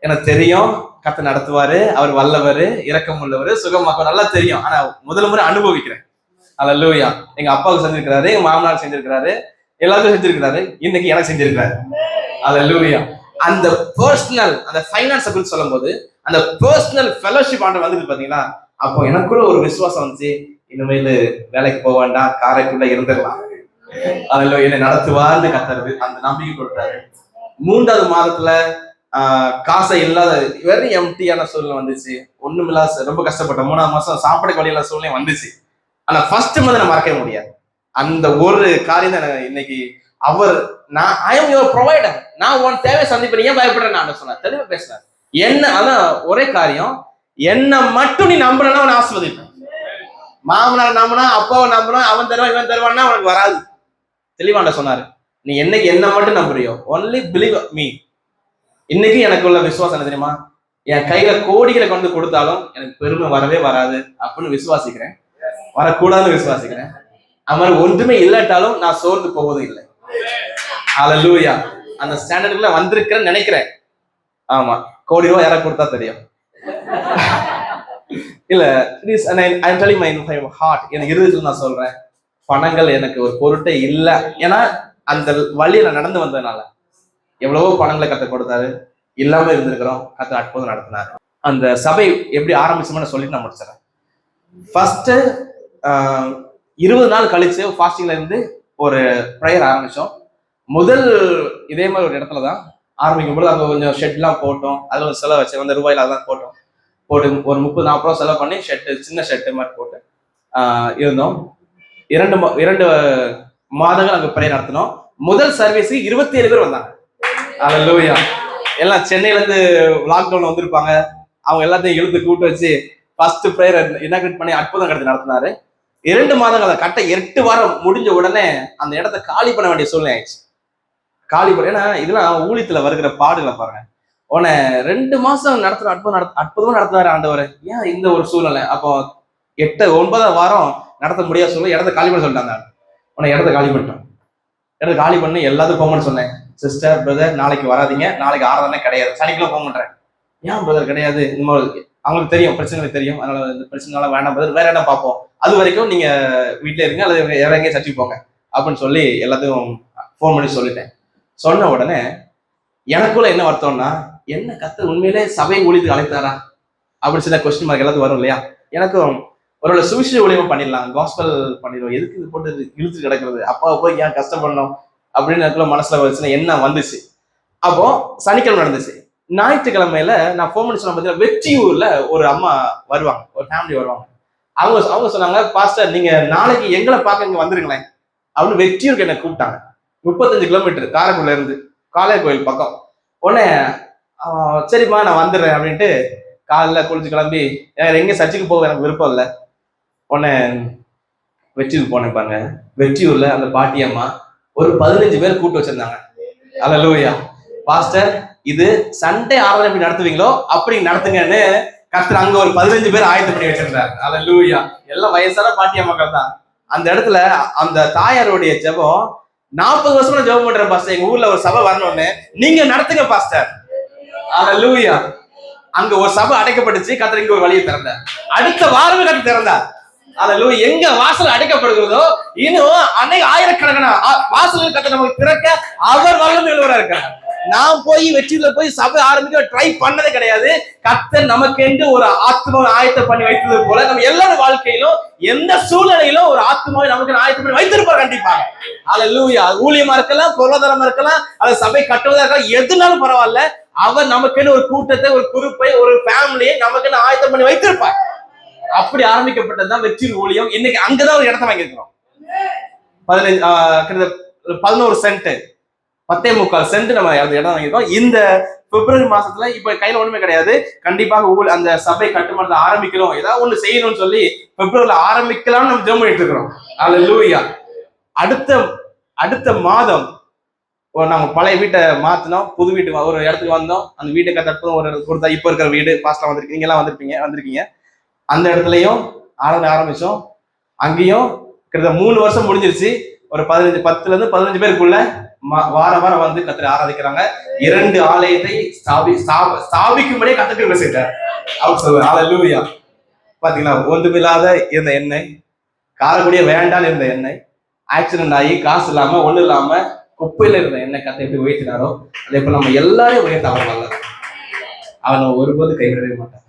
எனக்கு தெரியும் கர்த்தர் நடத்துவாரு, அவர் வல்லவர், இரக்கம் உள்ளவர், சுகமாக்குவார், நல்லா தெரியும். ஆனா முதல் முறை அனுபவிக்கிறேன். அல்லேலூயா. எங்க அப்பாவுக்கு செஞ்சிருக்கிறாரு, எங்க மாமனாருக்கு செஞ்சிருக்கிறாரு, எல்லாருக்கும் செஞ்சிருக்கிறாரு, இன்னைக்கு எனக்கு செஞ்சிருக்கிறாரு. அல்லேலூயா. அந்த பர்சனல், அந்த ஃபைனான்ஸை குறித்து சொல்லும் போது அந்த பர்சனல் ஃபெலோஷிப் ஆண்டு வந்து பாத்தீங்கன்னா, அப்போ எனக்குள்ள ஒரு விசுவாசம் வந்துச்சு, இனிமேல் வேலைக்கு போக வேண்டாம், காரைக்குள்ள இருந்துடலாம், அதுல என்னை நடத்துவார்னு கத்துறது அந்த நம்பிக்கை கொடுத்தாரு. 3வது மாதத்துல காசை இல்லாத வெறும் எம்டியான சூழ்நிலை வந்துச்சு, ஒண்ணுமில்லாத ரொம்ப கஷ்டப்பட்டேன். 3வது மாசம் சாப்பிட வழியில சூழ்நிலை வந்துச்சு. ஆனா ஃபர்ஸ்ட் மந்த் நான் மறக்கவே முடியாது. அந்த ஒரு காரியம் தான் இன்னைக்கு அவர், நான் ஐ எம் யுவர் ப்ரொவைடர், நான் உன் தேவை சந்திப்பேன், ஏன் பயப்படுறேன் நான் சொன்னேன், தெளிவா பேசினார். என்ன அதான் ஒரே காரியம், என்ன மட்டும் நீ நம்புறேன்னா அவன் ஆஸ்வதிப்பேன். மாமனார் நம்பினா, அப்பாவை நம்பினா, அவன் தருவான் இவன் தருவான்னா அவனுக்கு வராது. தெளிவாண்ட சொன்னாரு, நீ என்னைக்கு என்ன மட்டும் நம்புறியோ, ஒன்லி பிலீவ் மீ. இன்னைக்கு எனக்கு உள்ள விசுவாசம் என்ன தெரியுமா, என் கையில கோடிகளை கொண்டு கொடுத்தாலும் எனக்கு பெருமை வரவே வராது அப்படின்னு விசுவாசிக்கிறேன், வரக்கூடாதுன்னு விசுவாசிக்கிறேன். அது மாதிரி ஒன்றுமே இல்லாட்டாலும் நான் சோர்ந்து போவதும் இல்லை. அல்லேலூயா. அந்த ஸ்டாண்டர்டுக்குள்ள வந்திருக்கிறேன்னு நினைக்கிறேன். ஆமா, கோடி ரூபாய் யாரை கொடுத்தா தெரியும் இல்ல. ஐம் டெல்லிங் மை ஹார்ட், எனக்கு இருதயத்துல நான் சொல்றேன், பணங்கள் எனக்கு ஒரு பொருட்டே இல்லை. ஏன்னா அந்த வழியில நடந்து வந்ததுனால எவ்வளவோ பணங்களை கத்த கொடுத்தாரு, இல்லாம இருந்திருக்கிறோம், கத்த அற்புதம் நடத்தினாரு. அந்த சபை எப்படி ஆரம்பிச்சோம்னு சொல்லிட்டு நான் முடிச்சிடறேன். ஃபர்ஸ்ட் 20 நாள் கழிச்சு ஃபாஸ்டிங்ல இருந்து ஒரு ப்ரேயர் ஆரம்பிச்சோம். முதல் இதே மாதிரி ஒரு இடத்துல தான் ஆரம்பிக்கும் போது அங்கே கொஞ்சம் ஷெட்லாம் போட்டோம், அதில் ஒரு செலவு வச்சு அந்த ரூபாயில தான் போட்டு ஒரு 30-40 ரூபா செலவு பண்ணி ஷெட்டு, சின்ன ஷெட்டு மாதிரி போட்டு இருந்தோம். 2 மாதங்கள் அங்கே ப்ரேயர் நடத்தினோம். முதல் சர்வீஸுக்கு 27 பேர் வந்தாங்க. அல்லேலூயா. எல்லாம் சென்னையில இருந்து லாக்டவுன் வந்திருப்பாங்க, அவங்க எல்லாத்தையும் இழுத்து கூட்டு வச்சு ஃபர்ஸ்ட் ப்ரேயர் இனாகிரேட் பண்ணி அற்புதம் கடத்தி நடத்தினாரு. 2 மாதங்கள் கட்ட 8 வாரம் முடிஞ்ச உடனே அந்த இடத்த காலி பண்ண வேண்டிய சூழ்நிலை ஆயிடுச்சு. காலி பண்ண, ஏன்னா இதெல்லாம் ஊழியத்துல வருகிற பாடுகளை பாருங்க. உன்னை 2 மாசம் நடத்துற அற்புதமா நடத்துறாரு ஆண்டவர், ஏன் இந்த ஒரு சூழ்நிலை? அப்போ 8-9 வாரம் நடத்த முடியாத சூழ்நிலை, இடத்த காலி பண்ண சொல்லிட்டாங்க. உன்னை இடத்த காலி பண்ணிட்டோம். இடத்த காலி பண்ணி எல்லாத்துக்கும் போகணும்னு சொன்னேன். சிஸ்டர், பிரதர், நாளைக்கு வராதிங்க, நாளைக்கு ஆராதனை கிடையாது, சனிக்கிழமை போக மாட்டேன். ஏன் பிரதர் கிடையாது? அவங்களுக்கு தெரியும், பிரச்சனை தெரியும், அதனால இந்த பிரச்சனைலாம் வேண்டாம் பிரதர், வேற இடம் பார்ப்போம், அது வரைக்கும் நீங்க வீட்டுல இருங்க, அல்லது வேற எங்கேயும் சர்ச்சுக்கு போங்க அப்படின்னு சொல்லி எல்லாத்தையும் ஃபோன் பண்ணி சொல்லிட்டேன். சொன்ன உடனே எனக்குள்ள என்ன வருத்தம்னா, என்ன கர்த்தர் உண்மையிலே சபை ஊழியத்துக்கு அழைத்தாரா அப்படின்னு சில கொஸ்டின் மார்க் எல்லாத்துக்கும் வரும் இல்லையா? எனக்கும் ஒரு சுவிசேஷ ஊழியமா பண்ணிடலாம், காஸ்பல் பண்ணிடுவோம், எதுக்கு இது போட்டு இழுத்து கிடக்கிறது, அப்பாவை போய் ஏன் கஷ்டப்படணும் அப்படின்னு எனக்குள்ள மனசுல வச்சுன்னா என்ன வந்துச்சு. அப்போ சனிக்கிழமை நடந்துச்சு. ஞாயிற்றுக்கிழமையில நான் ஃபோன் பண்ணி சொன்ன பார்த்தீங்கன்னா, வெற்றியூர்ல ஒரு அம்மா வருவாங்க, ஒரு ஃபேமிலி வருவாங்க. அவங்க சொன்னாங்க, பாஸ்டர் நீங்க நாளைக்கு எங்களை பார்க்க இங்க வந்துருங்களேன் அப்படின்னு வெற்றியூருக்கு என்ன கூப்பிட்டாங்க. 35 கிலோமீட்டர் காரைக்குடில இருந்து, காளையர் கோயில் பக்கம். உடனே சரிம்மா நான் வந்துடுறேன் அப்படின்ட்டு காலைல குளிச்சு கிளம்பி, எங்க சர்ச்சுக்கு போக எனக்கு விருப்பம் இல்லை, உடனே வெற்றியூர் போனேன். பாருங்க, வெற்றியூர்ல அந்த பாட்டி அம்மா ஒரு 15 பேர் கூட்டு வச்சிருந்தாங்க. அல்லேலூயா. பாஸ்டர் இது சண்டே ஆராதனை எப்படி நடத்துவீங்களோ அப்படி நடத்துங்கன்னு கர்த்தர் அங்க ஒரு 15 பேர் ஆயத்தம் பண்ணி வச்சிருந்தாரு. அல்லேலூயா. எல்லாம் வயசான பாட்டியா மக்கள் தான். அந்த இடத்துல அந்த தாயாருடைய ஜெபம் 40 வருஷமா ஜெபம் பண்றேன் பாஸ்டர், எங்க ஊர்ல ஒரு சபை வரணும்னு, நீங்க நடத்துங்க பாஸ்டர். அல்லேலூயா. அங்க ஒரு சபை அடைக்கப்பட்டுச்சு, கர்த்தர் இங்க ஒரு வழியை திறந்தார். அடுத்த வாரமே கர்த்தர் திறந்தார். அல்லேலூயா. எங்க வாசல் அடைக்கப்படுகிறதோ இன்னும் அன்னைக்கு ஆயிரக்கணக்கான வாசல்கள் கர்த்தர் நமக்கு திறக்க அவர் வல்லமை உள்ளவரா இருக்கார். நான் போய் வெற்றியில போய் சபை ஆரம்பிக்க ட்ரை பண்ணதே கிடையாது. கர்த்தர் நமக்கு என்று ஒரு ஆத்மாவை ஆயத்தம் பண்ணி வைத்தது போல நம்ம எல்லாரும் வாழ்க்கையிலும் எந்த சூழ்நிலையிலும் ஒரு ஆத்மாவை நமக்கு ஆயத்தம் பண்ணி வைத்திருப்பார் கண்டிப்பாக. அல்லேலூயா. ஊழியமா இருக்கலாம், பொருளாதாரமா இருக்கலாம், அது சபை கட்டுவதா இருக்கலாம், எதுனாலும் பரவாயில்ல, அவர் நமக்குன்னு ஒரு கூட்டத்தை, ஒரு குரூப்பை, ஒரு ஃபேமிலியை நமக்குன்னு ஆயத்தம் பண்ணி வைத்திருப்பார். அப்படி ஆரம்பிக்கப்பட்டதுதான் வெற்றி ஊழியம். இன்னைக்கு அங்கதான் ஒரு இடத்த வாங்கியிருக்கிறோம். 11 சென்ட் 10.25 சென்ட் நம்ம இடம் வாங்கியிருக்கோம். இந்த பிப்ரவரி மாசத்துல இப்ப கையில ஒண்ணுமே கிடையாது. கண்டிப்பாக அந்த சபை கட்டுமானத்தை ஆரம்பிக்கிறோம், ஏதாவது ஒண்ணு செய்யணும்னு சொல்லி பிப்ரவரியில ஆரம்பிக்கலாம்னு நம்ம ஜெபம் பண்ணிட்டு இருக்கிறோம். அல்லேலூயா. அடுத்த மாதம் நாங்க பழைய வீட்டை மாத்தினோம், புது வீட்டுக்கு ஒரு இடத்துக்கு வந்தோம். அந்த வீட்டை கட்டப்போ ஒரு கொடுத்தா இப்ப இருக்கிற வீடு பாஸ்ட்லாம் வந்திருக்கீங்க, நீங்க எல்லாம் வந்திருக்கீங்க. அந்த இடத்துலயும் ஆரம்பிச்சோம். அங்கேயும் கிட்டத்தட்ட 3 வருஷம் முடிஞ்சிருச்சு. ஒரு 10 இருந்து 15 பேருக்குள்ள வாரம் வந்து கர்த்தரை ஆராதிக்கிறாங்க. 2 ஆலயத்தை ஸ்தாபிக்கும்படியே கர்த்தர் பேசிட்டார். அவர் சொல்லுவார் அல்லேலூயா. பாத்தீங்களா, ஒன்றுமில்லாத இருந்த எண்ணெய், காரக்குடிய வேண்டான்னு இருந்த எண்ணெய், ஆக்சிடென்ட் ஆகி காசு இல்லாம ஒண்ணு இல்லாம குப்பையில இருந்த எண்ணெய் கர்த்தர் எப்படி உயர்த்தினாரோ அதே போல நம்ம எல்லாரையும் உயர்த்த அவர் அவனை ஒருபோது கைவிடவே மாட்டார்.